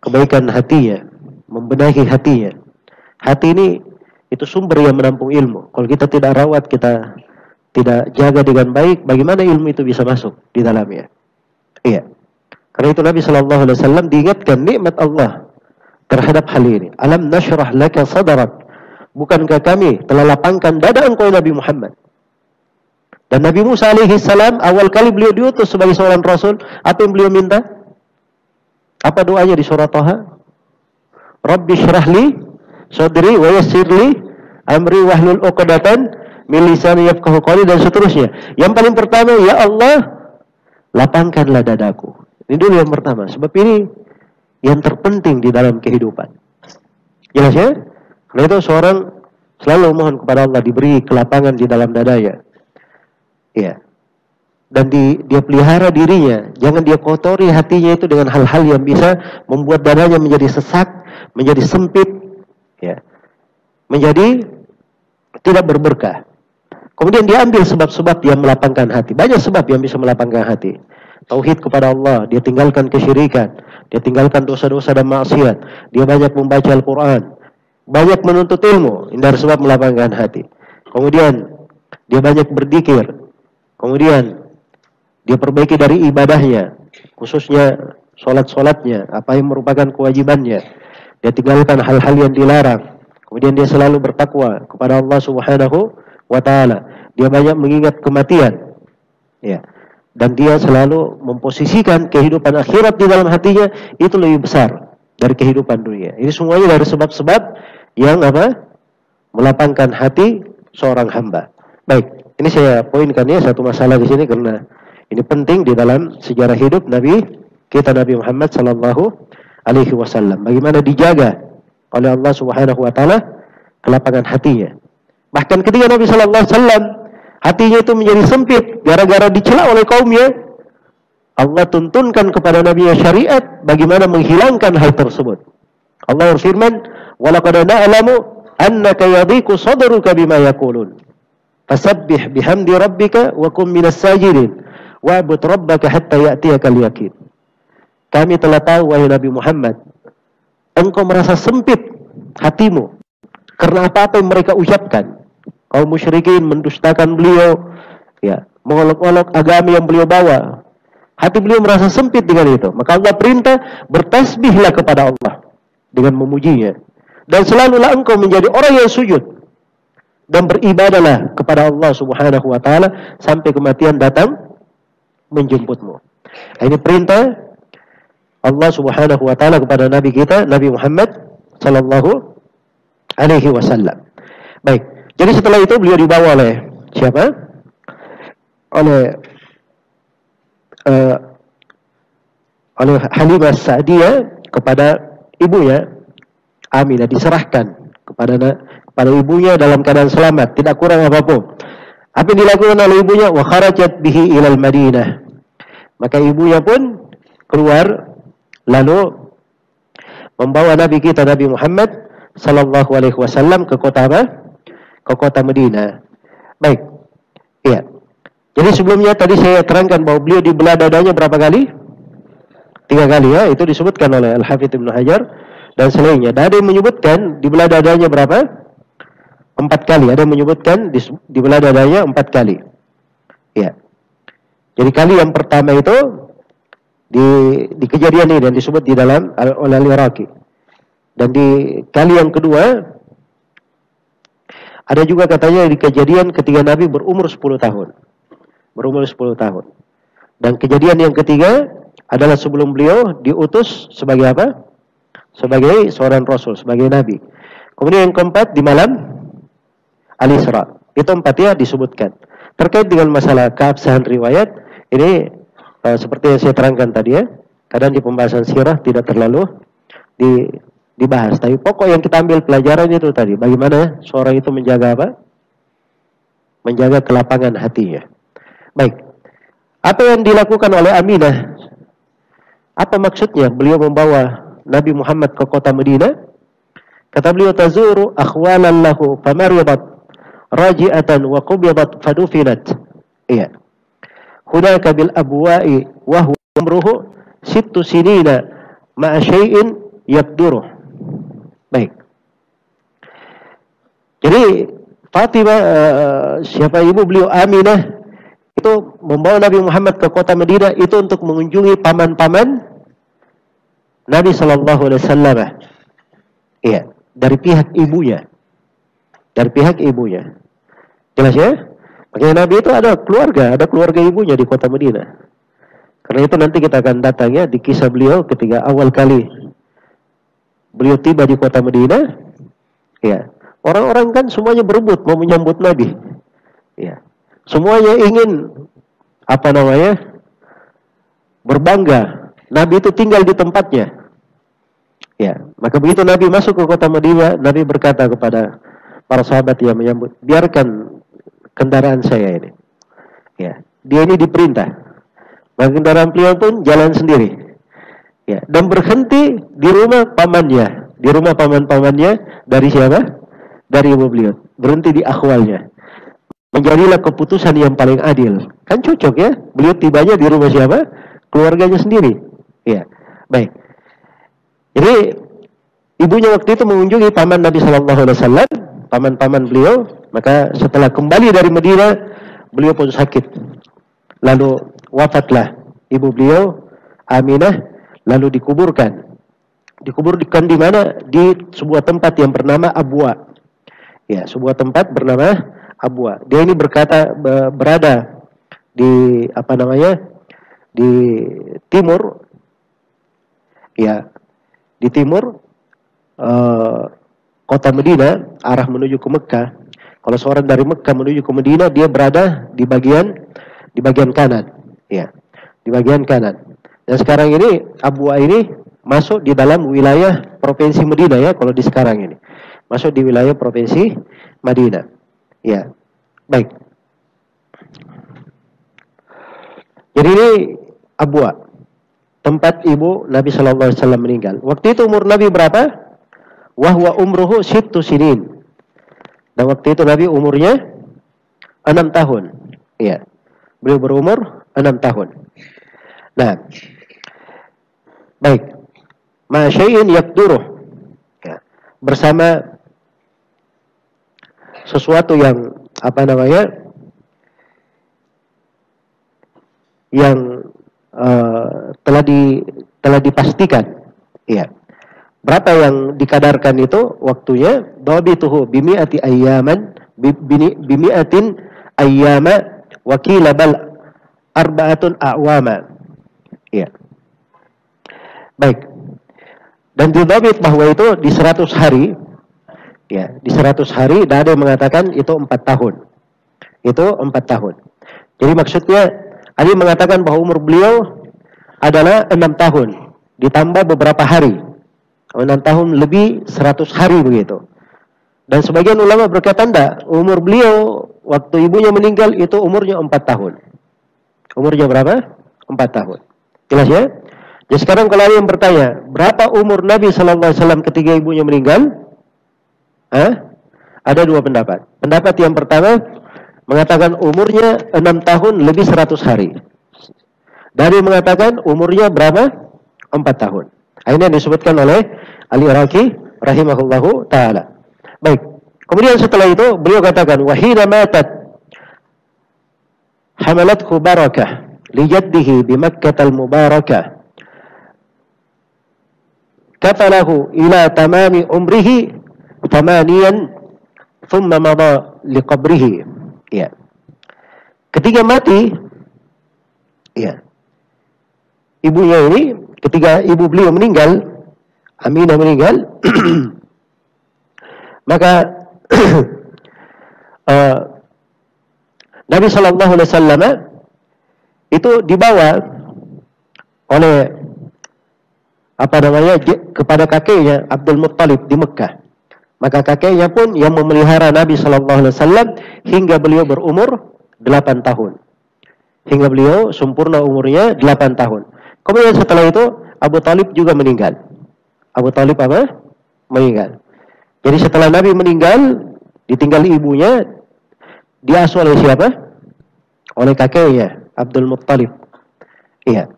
kebaikan hatinya, membenahi hatinya. Hati ini itu sumber yang menampung ilmu. Kalau kita tidak rawat, kita tidak jaga dengan baik, bagaimana ilmu itu bisa masuk di dalamnya? Iya. Karena itu Nabi sallallahu alaihi wasallam diingatkan nikmat Allah terhadap hal ini. Alam nashrah laka sadrak. Bukankah kami telah lapangkan dada engkau Nabi Muhammad? Dan Nabi Musa alaihi salam awal kali beliau diutus sebagai seorang rasul, apa yang beliau minta? Apa doanya di surah Thaha? Rabbi syrah li sadri wa yassir li amri wahlul 'uqdatan min lisani yafqahu qawli dan seterusnya. Yang paling pertama, ya Allah, lapangkanlah dadaku. Ini dulu yang pertama, sebab ini yang terpenting di dalam kehidupan. Jelas ya? Karena itu seorang selalu mohon kepada Allah diberi kelapangan di dalam dadanya. Ya. Dan dia pelihara dirinya, jangan dia kotori hatinya itu dengan hal-hal yang bisa membuat dadanya menjadi sesak, menjadi sempit, ya. Menjadi tidak berberkah. Kemudian dia ambil sebab-sebab yang melapangkan hati. Banyak sebab yang bisa melapangkan hati. Tauhid kepada Allah, dia tinggalkan kesyirikan, dia tinggalkan dosa-dosa dan maksiat, dia banyak membaca Al-Quran, banyak menuntut ilmu, ini dari sebab melapangkan hati. Kemudian dia banyak berzikir. Kemudian dia perbaiki dari ibadahnya, khususnya solat-solatnya, apa yang merupakan kewajibannya. Dia tinggalkan hal-hal yang dilarang. Kemudian dia selalu bertakwa kepada Allah Subhanahu wa taala. Dia banyak mengingat kematian. Ya. Dan dia selalu memposisikan kehidupan akhirat di dalam hatinya itu lebih besar dari kehidupan dunia. Ini semuanya dari sebab-sebab yang apa? Melapangkan hati seorang hamba. Baik. Ini saya poinkan ya satu masalah di sini karena ini penting di dalam sejarah hidup Nabi kita Nabi Muhammad sallallahu alaihi wasallam. Bagaimana dijaga oleh Allah Subhanahu wa taala kelapangan hatinya. Bahkan ketika Nabi sallallahu alaihi wasallam hatinya itu menjadi sempit gara-gara dicela oleh kaumnya, Allah tuntunkan kepada Nabi syariat bagaimana menghilangkan hal tersebut. Allah berfirman, "Wa laqad na'lamu annaka yadhiqu sadruka bima yaqulun." Fasabbih bihamdi rabbika wa kum minas sajidin wa'bud rabbaka hatta ya'tiyakal yaqin. Kami telah tahu wahai Nabi Muhammad, engkau merasa sempit hatimu karena apa-apa yang mereka ucapkan. Kaum musyrikin mendustakan beliau, ya, mengolok-olok agama yang beliau bawa. Hati beliau merasa sempit dengan itu. Maka Allah perintah bertasbihlah kepada Allah dengan memujinya. Dan selalulah engkau menjadi orang yang sujud dan beribadahlah kepada Allah Subhanahu wa taala sampai kematian datang menjemputmu. Ini perintah Allah Subhanahu wa taala kepada nabi kita Nabi Muhammad sallallahu alaihi wasallam. Baik. Jadi setelah itu beliau dibawa oleh siapa? Oleh Halimah Sa'diyah kepada ibunya Aminah, diserahkan kepada ibunya dalam keadaan selamat, tidak kurang apapun. Apa yang dilakukan oleh ibunya? Wa kharajat bihi ilal Madinah. Maka ibunya pun keluar lalu membawa Nabi kita Nabi Muhammad sallallahu alaihi wasallam ke kota apa? Ke kota Madinah. Baik. Iya. Jadi sebelumnya tadi saya terangkan bahwa beliau dibelah dadanya berapa kali? 3 kali ya, itu disebutkan oleh Al-Hafidz Ibnu Hajar dan selainnya. Dan ada yang menyebutkan dibelah dadanya berapa? 4 kali. Ada yang menyebutkan dibelah dadanya 4 kali. Ya. Jadi kali yang pertama itu di kejadian ini dan disebut di dalam oleh Al-Iraqi. Dan di kali yang kedua ada juga katanya di kejadian ketika Nabi berumur 10 tahun. Berumur 10 tahun. Dan kejadian yang ketiga adalah sebelum beliau diutus sebagai apa? Sebagai seorang Rasul, sebagai Nabi. Kemudian yang keempat di malam Al-Isra. Itu 4 ya disebutkan. Terkait dengan masalah keabsahan riwayat, ini seperti yang saya terangkan tadi ya. Kadang di pembahasan sirah tidak terlalu dibahas. Tapi pokok yang kita ambil pelajaran itu tadi. Bagaimana seorang itu menjaga apa? Menjaga kelapangan hatinya. Baik. Apa yang dilakukan oleh Aminah? Apa maksudnya beliau membawa Nabi Muhammad ke kota Madinah? Kata beliau, tazuru akhwalan lahu famaridat raji'atan wa qubidat fadufinat. Iya. Hunaka bil abwa'i wa huwa umruhu 6 sinina ma'a syai'in yaqduruh. Baik. Jadi Fatimah siapa ibu beliau Aminah itu membawa Nabi Muhammad ke kota Madinah itu untuk mengunjungi paman-paman Nabi sallallahu alaihi wasallam. Iya, dari pihak ibunya. Dari pihak ibunya. Jelas ya? Makanya Nabi itu ada keluarga ibunya di kota Madinah. Karena itu nanti kita akan datang ya di kisah beliau ketika awal kali beliau tiba di kota Madinah. Ya, orang-orang kan semuanya berebut mau menyambut Nabi. Ya. Semuanya ingin berbangga. Nabi itu tinggal di tempatnya. Ya, maka begitu Nabi masuk ke kota Madinah, Nabi berkata kepada para sahabat yang menyambut, biarkan kendaraan saya ini. Ya, dia ini diperintah. Maka kendaraan beliau pun jalan sendiri. Ya, dan berhenti di rumah pamannya, di rumah paman-pamannya dari siapa? Dari ibu beliau. Berhenti di akhwalnya. Menjadilah keputusan yang paling adil. Kan cocok ya? Beliau tibanya di rumah siapa? Keluarganya sendiri. Ya, baik. Jadi ibunya waktu itu mengunjungi paman Nabi Sallallahu Alaihi Wasallam, paman-paman beliau. Maka setelah kembali dari Madinah, beliau pun sakit. Lalu wafatlah ibu beliau Aminah, lalu dikuburkan. Dikuburkan di mana? Di sebuah tempat yang bernama Abwa. Ya, sebuah tempat bernama Abwa. Dia ini berada di di timur. Ya. Di timur kota Madinah, arah menuju ke Mekah. Kalau seorang dari Mekah menuju ke Madinah, dia berada di bagian kanan. Ya, di bagian kanan. Dan sekarang ini Abwa ini masuk di dalam wilayah provinsi Madinah ya, kalau di sekarang ini. Masuk di wilayah provinsi Madinah. Ya. Baik. Jadi ini Abwa. Tempat ibu Nabi Sallallahu Alaihi Wasallam meninggal. Waktu itu umur Nabi berapa? Wahwa umruhu 6 sinin. Dan waktu itu Nabi umurnya 6 tahun. Iya. Beliau berumur 6 tahun. Nah. Baik. Ma syai'in yaqduruh. Ya. Bersama sesuatu yang yang telah dipastikan. Ya. Berapa yang dikadarkan itu waktunya? Dhabituhu bimi'ati ayyaman bimi'atin ayyama wa qila bal arba'atun a'wama. Ya. Baik. Dan didhabit bahwa itu di 100 hari. Ya, di 100 hari, dan ada yang mengatakan itu 4 tahun. Itu 4 tahun. Jadi maksudnya, ada yang mengatakan bahwa umur beliau adalah 6 tahun. ditambah beberapa hari. 6 tahun lebih 100 hari begitu. Dan sebagian ulama berkata enggak, umur beliau waktu ibunya meninggal itu umurnya 4 tahun. Umurnya berapa? 4 tahun. Jelas ya? Jadi sekarang kalau ada yang bertanya, berapa umur Nabi SAW ketika ibunya meninggal? Ada 2 pendapat. Pendapat yang pertama mengatakan umurnya 6 tahun lebih 100 hari. Dari mengatakan umurnya berapa? 4 tahun. Ini yang disebutkan oleh Al-Iraqi rahimahullahu ta'ala. Baik. Kemudian setelah itu beliau katakan wahina matat hamalathu barakah li jaddihi bi Makkah al-mubarakah kafalahu ila tamami umrihi tamaniyan thumma mada li qabrihi. Ya. Ketika mati, ya. Ibunya ini ketika ibu beliau meninggal, Aminah meninggal, maka Nabi Shallallahu Alaihi Wasallam itu dibawa oleh kepada kakeknya Abdul Muttalib di Mekah. Maka kakeknya pun yang memelihara Nabi Shallallahu Alaihi Wasallam hingga beliau berumur 8 tahun. Hingga beliau sempurna umurnya 8 tahun. Kemudian setelah itu Abu Talib juga meninggal. Abu Talib apa? Meninggal. Jadi setelah Nabi meninggal, ditinggal ibunya, diasuh oleh siapa? Oleh kakeknya, Abdul Muttalib. Iya.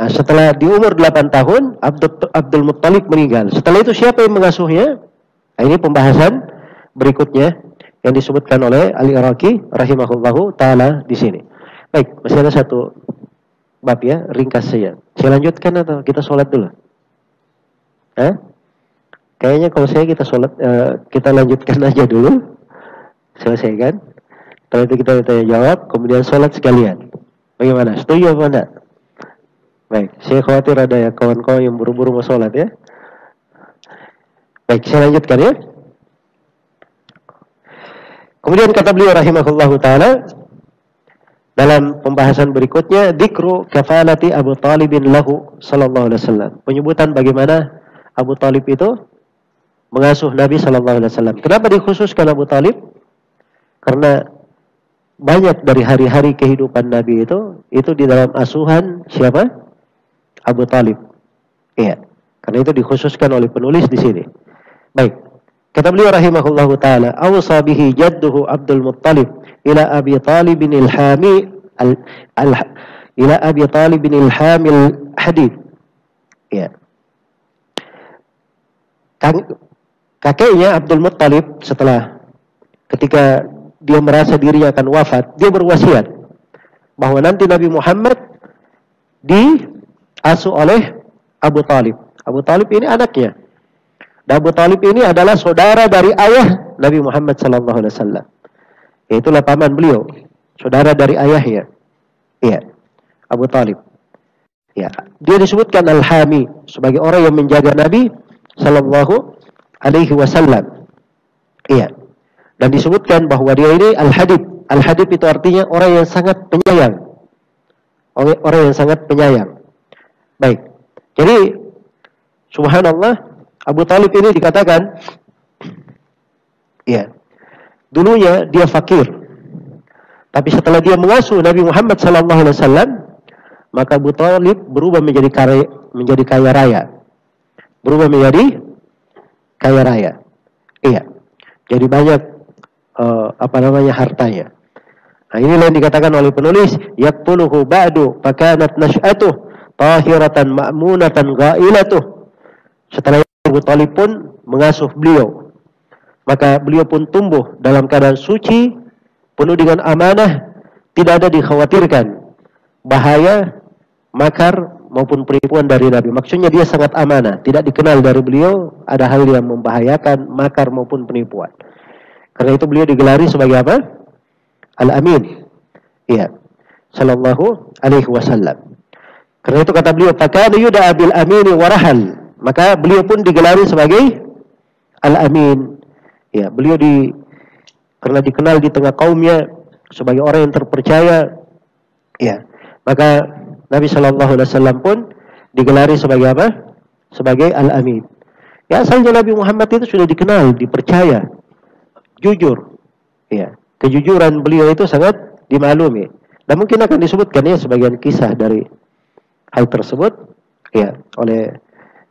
Nah, setelah di umur 8 tahun, Abdul Muttalib meninggal. Setelah itu siapa yang mengasuhnya? Nah, ini pembahasan berikutnya yang disebutkan oleh Al-Iraqi rahimahullahu ta'ala di sini. Baik, masih ada satu bab ya, ringkas saja. Saya lanjutkan atau kita sholat dulu? Kayaknya kalau saya kita lanjutkan aja dulu, selesaikan. Setelah itu kita tanya jawab, kemudian sholat sekalian. Bagaimana? Setuju apa enggak? Baik, saya khawatir ada ya kawan-kawan yang buru-buru mau sholat ya. Baik, saya lanjutkan ya. Kemudian kata beliau rahimahullahu ta'ala, dalam pembahasan berikutnya, dzikru kafalati Abu Talibin lahu sallallahu alaihi wasallam. Penyebutan bagaimana Abu Talib itu mengasuh Nabi Sallallahu Alaihi Wasallam. Kenapa dikhususkan Abu Talib? Karena banyak dari hari-hari kehidupan Nabi itu di dalam asuhan siapa? Abu Talib. Iya. Karena itu dikhususkan oleh penulis di sini. Baik. Kata beliau rahimahullahu taala, awsa bihi jadduhu Abdul Muttalib ila Abi Talibin al-Hami ila Abi Talibin al-Hamil hadid. Iya. Kakeknya Abdul Muttalib setelah ketika dia merasa dirinya akan wafat, dia berwasiat bahwa nanti Nabi Muhammad diasuh oleh Abu Talib. Abu Talib ini anaknya. Dan Abu Talib ini adalah saudara dari ayah Nabi Muhammad sallallahu alaihi wasallam. Yaitulah paman beliau, saudara dari ayahnya. Iya, Abu Talib. Ya, dia disebutkan Al-Hami sebagai orang yang menjaga Nabi sallallahu alaihi wasallam. Iya. Dan disebutkan bahwa dia ini Al-Hadib. Al-Hadib itu artinya orang yang sangat penyayang. Orang yang sangat penyayang. Baik. Jadi subhanallah, Abu Talib ini dikatakan iya, dulunya dia fakir. Tapi setelah dia mengasuh Nabi Muhammad sallallahu alaihi wasallam, maka Abu Talib berubah menjadi kaya raya. Berubah menjadi kaya raya. Iya. Jadi banyak hartanya. Nah, inilah yang dikatakan oleh penulis, yaqtuluhu ba'du fakanat nash'atuh tahiratan ma'munatan ghailatuh. Setelah itu Abu Talib pun mengasuh beliau. Maka beliau pun tumbuh dalam keadaan suci, penuh dengan amanah, tidak ada dikhawatirkan bahaya, makar maupun penipuan dari Nabi. Maksudnya dia sangat amanah, tidak dikenal dari beliau ada hal yang membahayakan, makar maupun penipuan. Karena itu beliau digelari sebagai apa? Al-Amin. Iya. Sallallahu alaihi wasallam. Karena itu kata beliau, "Fakana yud'a bil amini warahal." Maka beliau pun digelari sebagai Al-Amin. Ya, beliau karena dikenal di tengah kaumnya sebagai orang yang terpercaya. Ya. Maka Nabi Shallallahu Alaihi Wasallam pun digelari sebagai apa? Sebagai Al-Amin. Ya, asalnya Nabi Muhammad itu sudah dikenal, dipercaya, jujur. Ya, kejujuran beliau itu sangat dimaklumi. Dan mungkin akan disebutkan ya sebagian kisah dari hal tersebut ya oleh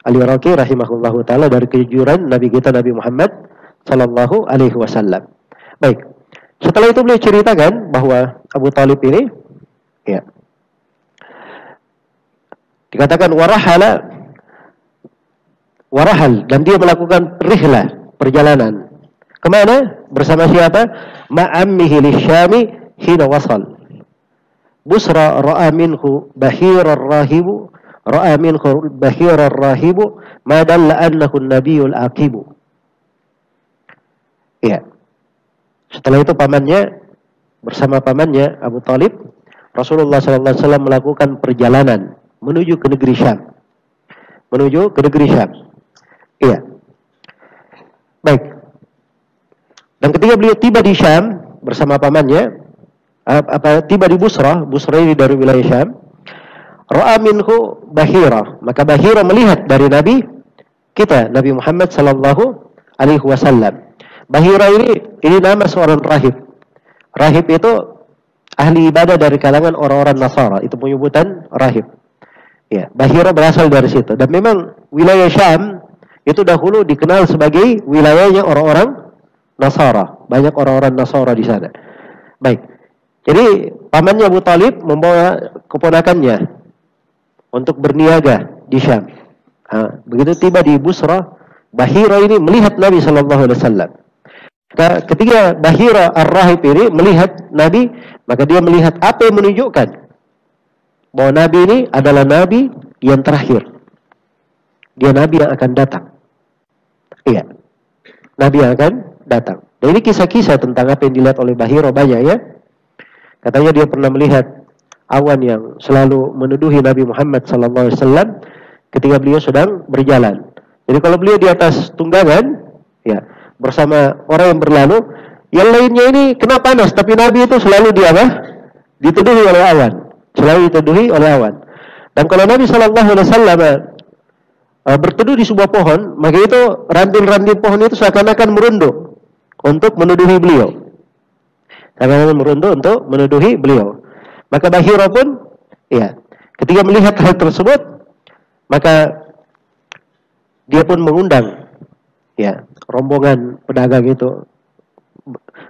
Al-Iraqi rahimahullahu taala dari kejujuran Nabi kita Nabi Muhammad sallallahu alaihi wasallam. Baik. Setelah itu beliau ceritakan bahwa Abu Talib ini ya dikatakan warahal dan dia melakukan rihlah, perjalanan. Kemana? Bersama siapa? Ma'ammihi lisyami hina wasal. Busra ra'a minhu bahirar rahibu ma dalla annahu an-nabiyul aqibu. Ya. Setelah itu bersama pamannya Abu Talib, Rasulullah sallallahu alaihi wasallam melakukan perjalanan menuju ke negeri Syam. Iya. Baik. Dan ketika beliau tiba di Syam bersama pamannya, tiba di Busra ini dari wilayah Syam, ra'a minhu Bahira, maka Bahira melihat dari Nabi kita Nabi Muhammad sallallahu alaihi wasallam. Bahira ini nama seorang rahib. Rahib itu ahli ibadah dari kalangan orang-orang Nasara, itu penyebutan rahib. Ya, Bahira berasal dari situ. Dan memang wilayah Syam itu dahulu dikenal sebagai wilayahnya orang-orang Nasara. Banyak orang-orang Nasara di sana. Baik. Jadi pamannya Abu Talib membawa keponakannya untuk berniaga di Syam. Begitu tiba di Busra, Bahira ini melihat Nabi sallallahu alaihi wasallam. Ketika Bahira ar-Rahib ini melihat Nabi, maka dia melihat apa yang menunjukkan bahwa Nabi ini adalah Nabi yang terakhir. Dia Nabi yang akan datang. Iya. Nabi yang akan datang. Dan ini kisah-kisah tentang apa yang dilihat oleh Bahira banyak ya. Katanya dia pernah melihat awan yang selalu menuduhi Nabi Muhammad SAW ketika beliau sedang berjalan. Jadi kalau beliau di atas tunggangan, ya bersama orang yang berlalu, yang lainnya ini kena panas, tapi Nabi itu selalu dituduhi oleh awan. Dan kalau Nabi SAW berteduh di sebuah pohon, maka itu ranting-ranting pohon itu seakan-akan merunduk untuk menuduhi beliau. Maka Bahira pun, ya, ketika melihat hal tersebut, maka dia pun mengundang, ya, rombongan pedagang itu.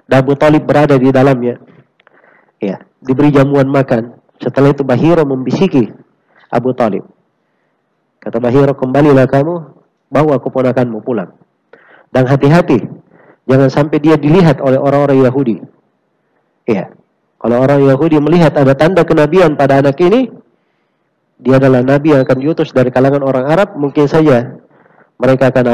Dan Abu Talib berada di dalamnya, ya, diberi jamuan makan. Setelah itu Bahira membisiki Abu Talib. Kata Bahira, kembalilah kamu, bawa keponakanmu pulang. Dan hati-hati, jangan sampai dia dilihat oleh orang-orang Yahudi. Ya, kalau orang Yahudi melihat ada tanda kenabian pada anak ini, dia adalah nabi yang akan diutus dari kalangan orang Arab, mungkin saja mereka akan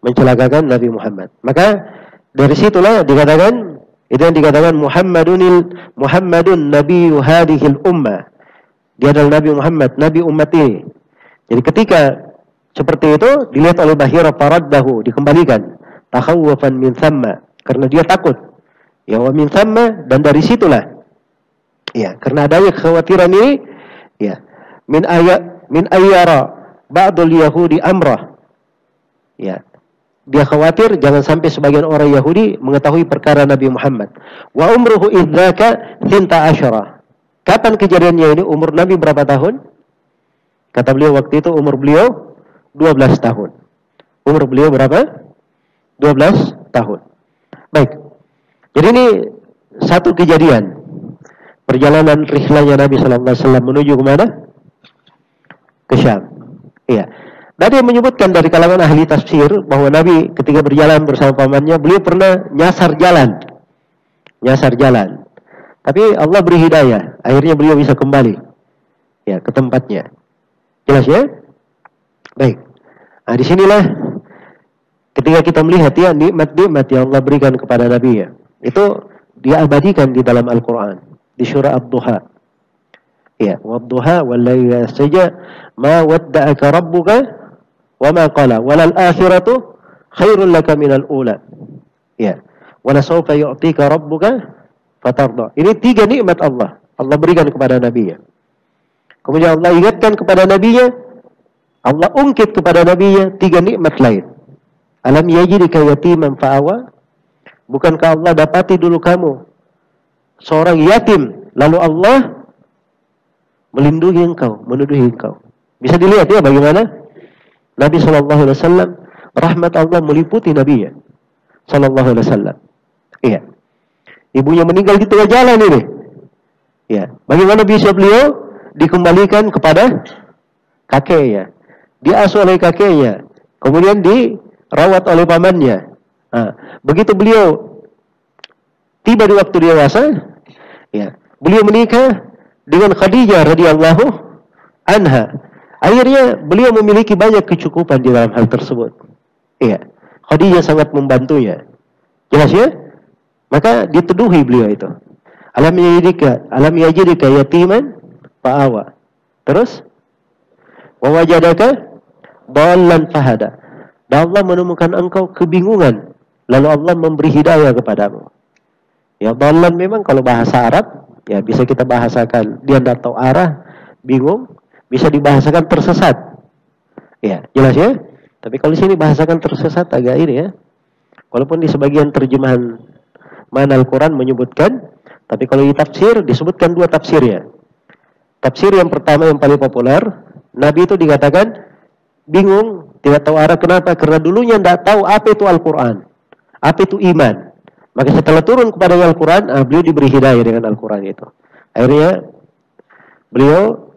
mencelakakan Nabi Muhammad. Maka dari situlah dikatakan, itu yang dikatakan Muhammadun nabiyyu hadhil ummah. Dia adalah Nabi Muhammad, nabi umat ini. Jadi ketika seperti itu dilihat oleh Bahira, faraddahu, dikembalikan, takhawwafan min thamma, karena dia takut. Ya, wa min thamma, dan dari situlah, ya, karena adanya kekhawatiran ini, ya, min ayyara ba'dul yahudi amrah. Ya, dia khawatir jangan sampai sebagian orang Yahudi mengetahui perkara Nabi Muhammad. Wa umruhu idzaka 13. Kapan kejadiannya ini? Umur Nabi berapa tahun? Kata beliau waktu itu umur beliau 12 tahun. Umur beliau berapa? 12 tahun. Baik. Jadi ini satu kejadian perjalanan rihlahnya Nabi sallallahu alaihi wasallam menuju ke mana? Ke Syam. Iya. Tadi yang menyebutkan dari kalangan ahli tafsir bahwa Nabi ketika berjalan bersama pamannya, beliau pernah nyasar jalan. Tapi Allah beri hidayah, akhirnya beliau bisa kembali ya ke tempatnya. Jelas ya? Baik. Nah, disinilah ketika kita melihat ya nikmat-nikmat yang Allah berikan kepada Nabi ya, itu dia abadikan di dalam Al-Quran di surah Ad-Duha. Ya, wad-duha wal laili saja ma wadda'aka rabbuka wa ma qala walal akhiratu khairul laka minal ula. Ya. Wala sawfa yu'tika rabbuka fatarda. Ini 3 nikmat Allah berikan kepada Nabi ya. Kemudian Allah ingatkan kepada nabinya, Allah ungkit kepada nabinya 3 nikmat lain. Alam yajidika yatiman fa'awa? Bukankah Allah dapati dulu kamu seorang yatim, lalu Allah melindungi engkau, menuduhi engkau. Bisa dilihat ya bagaimana Nabi SAW, rahmat Allah meliputi nabinya SAW. Iya. Ibunya meninggal di tengah jalan ini. Ya. Bagaimana bisa beliau dikembalikan kepada kakeknya, diasuh oleh kakeknya, kemudian dirawat oleh pamannya. Begitu beliau tiba di waktu dewasa, ya, beliau menikah dengan Khadijah radhiyallahu anha. Akhirnya beliau memiliki banyak kecukupan di dalam hal tersebut. Iya, Khadijah sangat membantunya. Jelas ya? Maka dituduhi beliau itu. Alam yajidika yatiman fa'awa. Terus wa wajadaka dhallan fahada. Dan Allah menemukan engkau kebingungan, lalu Allah memberi hidayah kepadamu. Ya, dhallan memang kalau bahasa Arab ya bisa kita bahasakan dia tidak tahu arah, bingung, bisa dibahasakan tersesat. Ya, jelas ya? Tapi kalau di sini bahasakan tersesat agak ini ya. Walaupun di sebagian terjemahan mana Al-Quran menyebutkan, tapi kalau di tafsir disebutkan 2 tafsirnya. Tafsir yang pertama yang paling populer, Nabi itu dikatakan bingung, tidak tahu arah. Kenapa? Karena dulunya tidak tahu apa itu Al-Quran, apa itu iman. Maka setelah turun kepada Al-Quran, beliau diberi hidayah dengan Al-Quran itu. Akhirnya beliau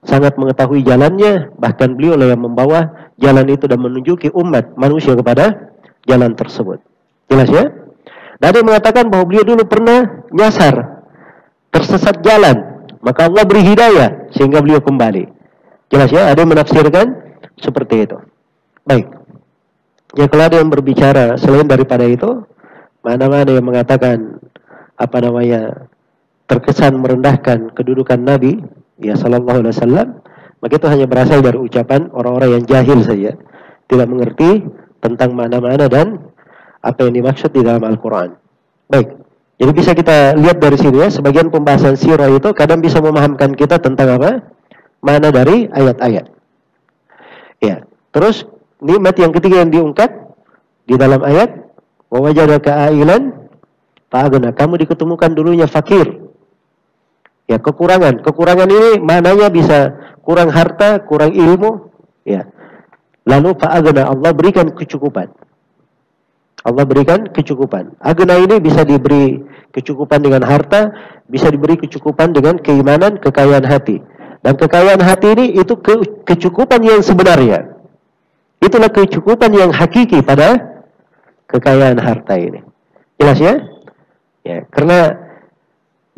sangat mengetahui jalannya, bahkan beliau lah yang membawa jalan itu dan menunjuki umat manusia kepada jalan tersebut. Jelas ya? Dan ada yang mengatakan bahwa beliau dulu pernah nyasar, tersesat jalan, maka Allah beri hidayah sehingga beliau kembali. Jelas ya? Ada yang menafsirkan seperti itu. Baik. Ya, kalau ada yang berbicara selain daripada itu, mana-mana yang mengatakan terkesan merendahkan kedudukan Nabi ya sallallahu alaihi wasallam, maka itu hanya berasal dari ucapan orang-orang yang jahil saja, tidak mengerti tentang mana-mana dan apa yang dimaksud di dalam Al-Quran. Baik, jadi bisa kita lihat dari sini ya, sebagian pembahasan sirah itu kadang bisa memahamkan kita tentang apa? Mana dari ayat-ayat. Ya, terus nikmat yang ketiga yang diungkap di dalam ayat, wa wajadaka ailan fa'aghna, kamu diketemukan dulunya fakir. Ya, kekurangan. Kekurangan ini maknanya bisa kurang harta, kurang ilmu, ya. Lalu fa'aghna, Allah berikan kecukupan. Allah berikan kecukupan. Agna ini bisa diberi kecukupan dengan harta, bisa diberi kecukupan dengan keimanan, kekayaan hati. Dan kekayaan hati ini itu kecukupan yang sebenarnya. Itulah kecukupan yang hakiki pada kekayaan harta ini. Jelas ya? Ya, karena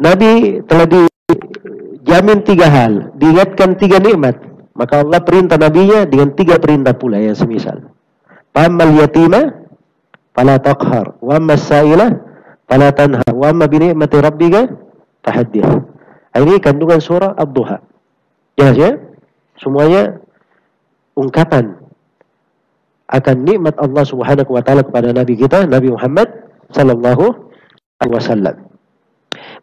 Nabi telah dijamin 3 hal, diingatkan 3 nikmat. Maka Allah perintah nabinya dengan 3 perintah pula yang semisal. Fa'ammal yatima fala taqhar, wa ammas sa'ila fala tanhar, wa amma bi ni'mati rabbika fahaddith. Ini kandungan surah Ad-Duha. Jelas ya? Semuanya ungkapan akan nikmat Allah Subhanahu wa taala kepada nabi kita, Nabi Muhammad sallallahu alaihi wasallam.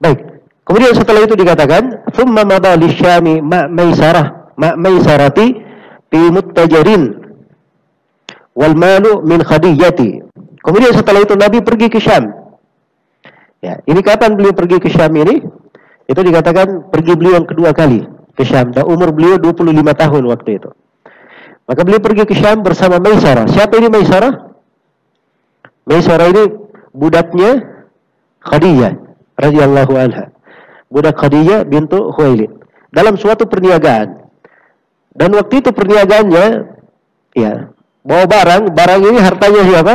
Baik. Kemudian setelah itu dikatakan, "Tsumma madha lisyami maisarati fi muttajarin wal malu min khadijati." Kemudian setelah itu Nabi pergi ke Syam. Ya, ini kapan beliau pergi ke Syam ini? Itu dikatakan pergi beliau yang kedua kali ke Syam. Dan umur beliau 25 tahun waktu itu. Maka beliau pergi ke Syam bersama Maisarah. Siapa ini Maisarah? Maisarah ini budaknya Khadijah radhiyallahu anha. Budak Khadijah bintu Khuwailid. Dalam suatu perniagaan. Dan waktu itu perniagaannya, ya, bawa barang ini hartanya siapa?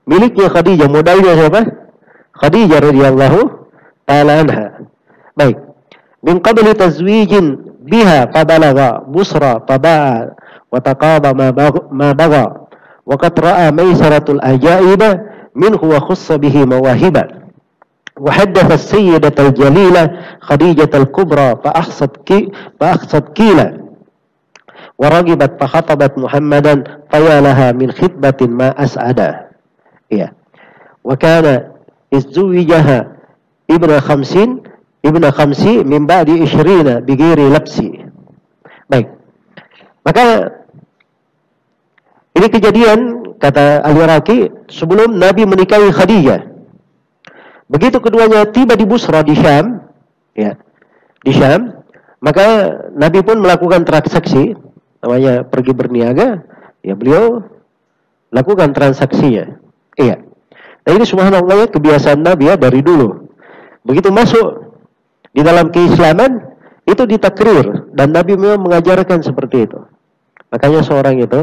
Miliknya Khadijah, modalnya siapa? Khadijah radhiyallahu ta'ala anha. Baik. Min qabli tazwijin biha fabalagha busra faba'a wa taqaba ma bagha wa qad ra'a maisaratul ajaiba minhu wa khussa bihi mawahiba wa haddatha as-sayyidatul jalila Khadijatul kubra fa ahsad kila wa ragibat fa khatabat Muhammadan fayalaha min khitbatin ma as'ada. Ya. Wa kana izzuwijaha ibnu 50 ibna khamsi min ba'di isyrina bighairi labsi. Baik. Maka ini kejadian kata Al-Iraqi sebelum Nabi menikahi Khadijah. Begitu keduanya tiba di Busra di Syam, ya, di Syam, maka Nabi pun melakukan transaksi, namanya pergi berniaga, ya beliau lakukan transaksinya. Iya. Nah ini subhanallah ya, kebiasaan Nabi ya dari dulu. Begitu masuk di dalam keislaman itu ditakrir dan Nabi memang mengajarkan seperti itu. Makanya seorang itu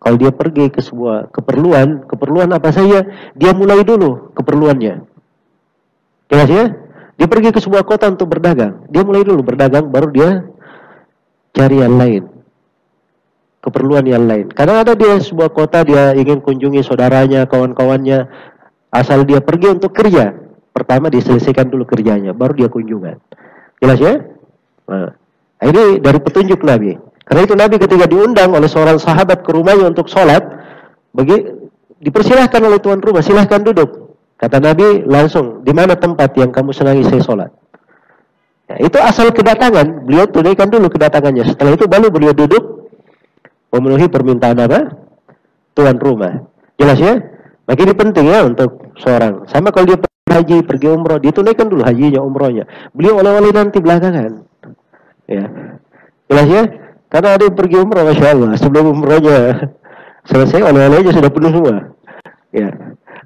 kalau dia pergi ke sebuah keperluan apa saja, dia mulai dulu keperluannya. Jelas ya? Dia pergi ke sebuah kota untuk berdagang. Dia mulai dulu berdagang, baru dia cari yang lain. Keperluan yang lain. Kadang ada dia sebuah kota, dia ingin kunjungi saudaranya, kawan-kawannya. Asal dia pergi untuk kerja. Pertama diselesaikan dulu kerjanya, baru dia kunjungan. Jelas ya? Nah, ini dari petunjuk Nabi. Karena itu Nabi ketika diundang oleh seorang sahabat ke rumahnya untuk sholat, dipersilahkan oleh tuan rumah, silahkan duduk. Kata Nabi langsung, di mana tempat yang kamu senangi saya sholat? Ya, itu asal kedatangan, beliau tunaikan dulu kedatangannya. Setelah itu baru beliau duduk, memenuhi permintaan apa? Tuan rumah. Jelas ya? Maka ini penting ya untuk seorang. Sama kalau dia pergi haji, pergi umroh, dia tunaikan dulu hajinya, umrohnya. Beliau oleh-oleh nanti belakangan. Ya, jelas ya? Karena ada yang pergi umroh, Masya Allah, sebelum umrohnya selesai, oleh-olehnya sudah penuh semua. Ya,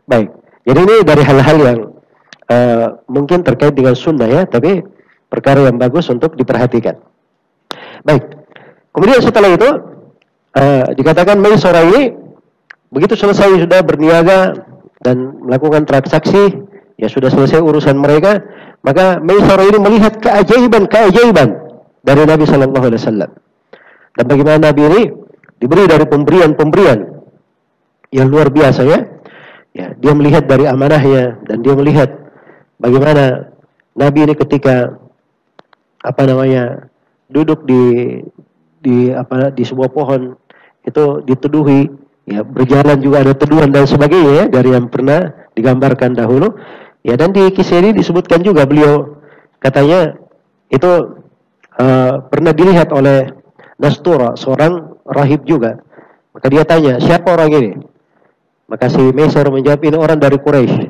baik. Jadi ini dari hal-hal yang mungkin terkait dengan sunnah ya, tapi perkara yang bagus untuk diperhatikan. Baik. Kemudian setelah itu dikatakan Maisarah ini begitu selesai sudah berniaga dan melakukan transaksi, ya sudah selesai urusan mereka, maka Maisarah ini melihat keajaiban dari Nabi Sallallahu Alaihi Wasallam. Dan bagaimana Nabi ini diberi dari pemberian yang luar biasa ya. Ya, dia melihat dari amanahnya dan dia melihat bagaimana Nabi ini ketika duduk di sebuah pohon itu diteduhi, ya berjalan juga ada teduhan dan sebagainya ya, dari yang pernah digambarkan dahulu. Ya, dan di kisah ini disebutkan juga beliau katanya itu pernah dilihat oleh Nastura, seorang rahib juga. Maka dia tanya, siapa orang ini? Maka si Maisarah menjawab, ini orang dari Quraisy.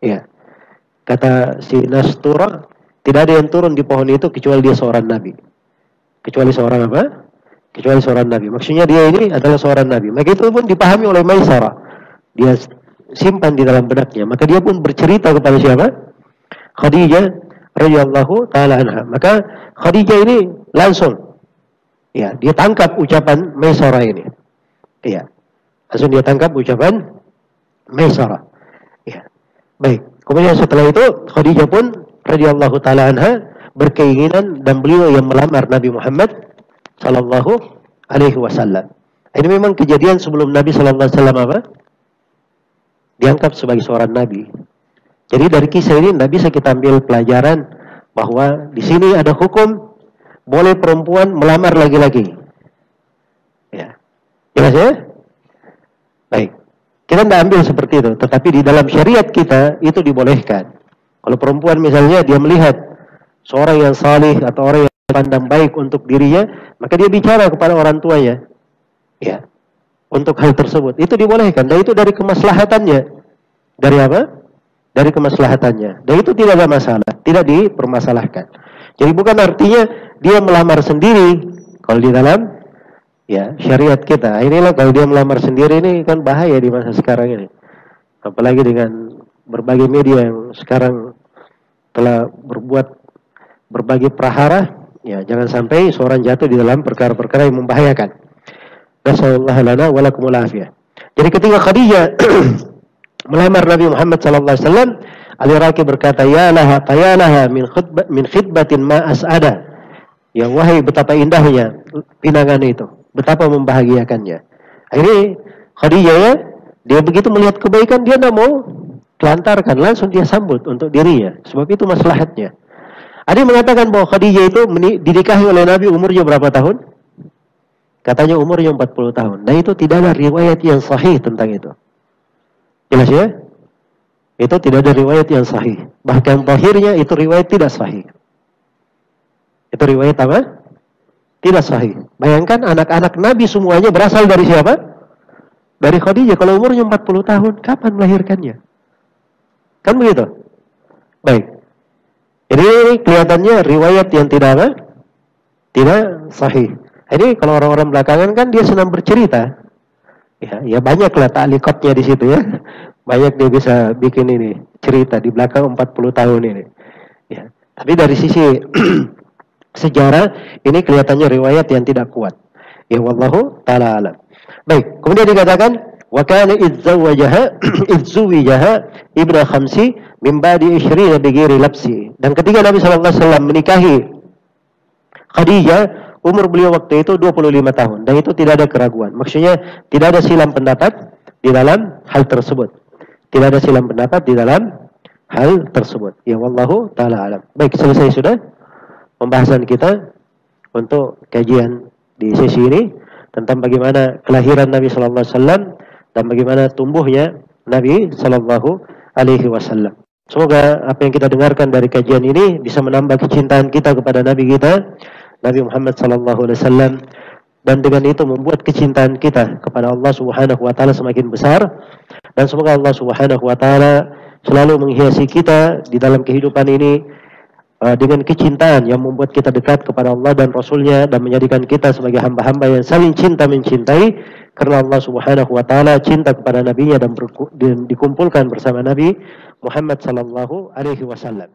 Ya. Kata si Nastura, tidak ada yang turun di pohon itu kecuali dia seorang nabi. Kecuali seorang apa? Kecuali seorang nabi. Maksudnya dia ini adalah seorang nabi. Maka itu pun dipahami oleh Maisarah. Dia simpan di dalam benaknya. Maka dia pun bercerita kepada siapa? Khadijah radhiyallahu taala anha. Maka Khadijah ini langsung, ya, dia tangkap ucapan Maisarah ini. Ya. Langsung dia tangkap ucapan Maisarah. Ya. Baik. Kemudian setelah itu Khadijah pun radhiyallahu taala anha berkeinginan dan beliau yang melamar Nabi Muhammad sallallahu alaihi wasallam. Ini memang kejadian sebelum Nabi sallallahu alaihi wasallam apa? Diangkat sebagai seorang nabi. Jadi dari kisah ini tidak bisa kita ambil pelajaran bahwa di sini ada hukum boleh perempuan melamar laki-laki. Ya. Jelas ya? Baik. Kita tidak ambil seperti itu, tetapi di dalam syariat kita itu dibolehkan. Kalau perempuan misalnya dia melihat seorang yang salih atau orang yang pandang baik untuk dirinya, maka dia bicara kepada orang tuanya, ya, untuk hal tersebut. Itu dibolehkan, dan itu dari kemaslahatannya. Dari apa? Dari kemaslahatannya. Dan itu tidak ada masalah, tidak dipermasalahkan. Jadi bukan artinya dia melamar sendiri. Kalau di dalam ya syariat kita, inilah kalau dia melamar sendiri ini kan bahaya di masa sekarang ini. Apalagi dengan berbagai media yang sekarang telah berbuat berbagai prahara, ya jangan sampai seorang jatuh di dalam perkara-perkara yang membahayakan. Nasallallahu lana wa lakumul afiyah. Jadi ketika Khadijah melamar Nabi Muhammad sallallahu alaihi wasallam, Al-Iraqi berkata, ya laha min khidbatin ma as'ada. Ya wahai betapa indahnya pinangan itu, betapa membahagiakannya. Ini Khadijah ya, dia begitu melihat kebaikan dia tidak mau telantarkan, langsung dia sambut untuk dirinya. Sebab itu maslahatnya. Ada yang mengatakan bahwa Khadijah itu dinikahi oleh Nabi umurnya berapa tahun? Katanya umurnya 40 tahun. Nah itu tidak ada riwayat yang sahih tentang itu. Jelas ya? itu tidak ada riwayat yang sahih. Bahkan zahirnya itu riwayat tidak sahih. Itu riwayat apa? Tidak sahih. Bayangkan anak-anak Nabi semuanya berasal dari siapa? Dari Khadijah. Kalau umurnya 40 tahun, kapan melahirkannya? Kan begitu? Baik. Jadi ini kelihatannya riwayat yang tidak apa? Tidak sahih. Jadi kalau orang-orang belakangan kan dia senang bercerita. Ya banyaklah ta'liqatnya di situ ya. Banyak dia bisa bikin ini cerita di belakang 40 tahun ini. Ya. Tapi dari sisi sejarah ini kelihatannya riwayat yang tidak kuat. Ya wallahu taala alam. Baik, kemudian dikatakan wa kana izzuwijaha ibnu khamsi min ba'di 20 bighairi labsi. Dan ketika Nabi sallallahu alaihi wasallam menikahi Khadijah, umur beliau waktu itu 25 tahun dan itu tidak ada keraguan. Maksudnya tidak ada silam pendapat di dalam hal tersebut. Tidak ada silam pendapat di dalam hal tersebut. Ya wallahu taala alam. Baik, selesai sudah pembahasan kita untuk kajian di sesi ini tentang bagaimana kelahiran Nabi sallallahu alaihi wasallam dan bagaimana tumbuhnya Nabi sallallahu alaihi wasallam. Semoga apa yang kita dengarkan dari kajian ini bisa menambah kecintaan kita kepada Nabi kita, Nabi Muhammad sallallahu alaihi wasallam, dan dengan itu membuat kecintaan kita kepada Allah Subhanahu wa taala semakin besar, dan semoga Allah Subhanahu wa taala selalu menghiasi kita di dalam kehidupan ini dengan kecintaan yang membuat kita dekat kepada Allah dan Rasul-Nya dan menjadikan kita sebagai hamba-hamba yang saling cinta mencintai karena Allah Subhanahu wa taala cinta kepada nabinya dan dikumpulkan bersama Nabi Muhammad sallallahu alaihi wasallam.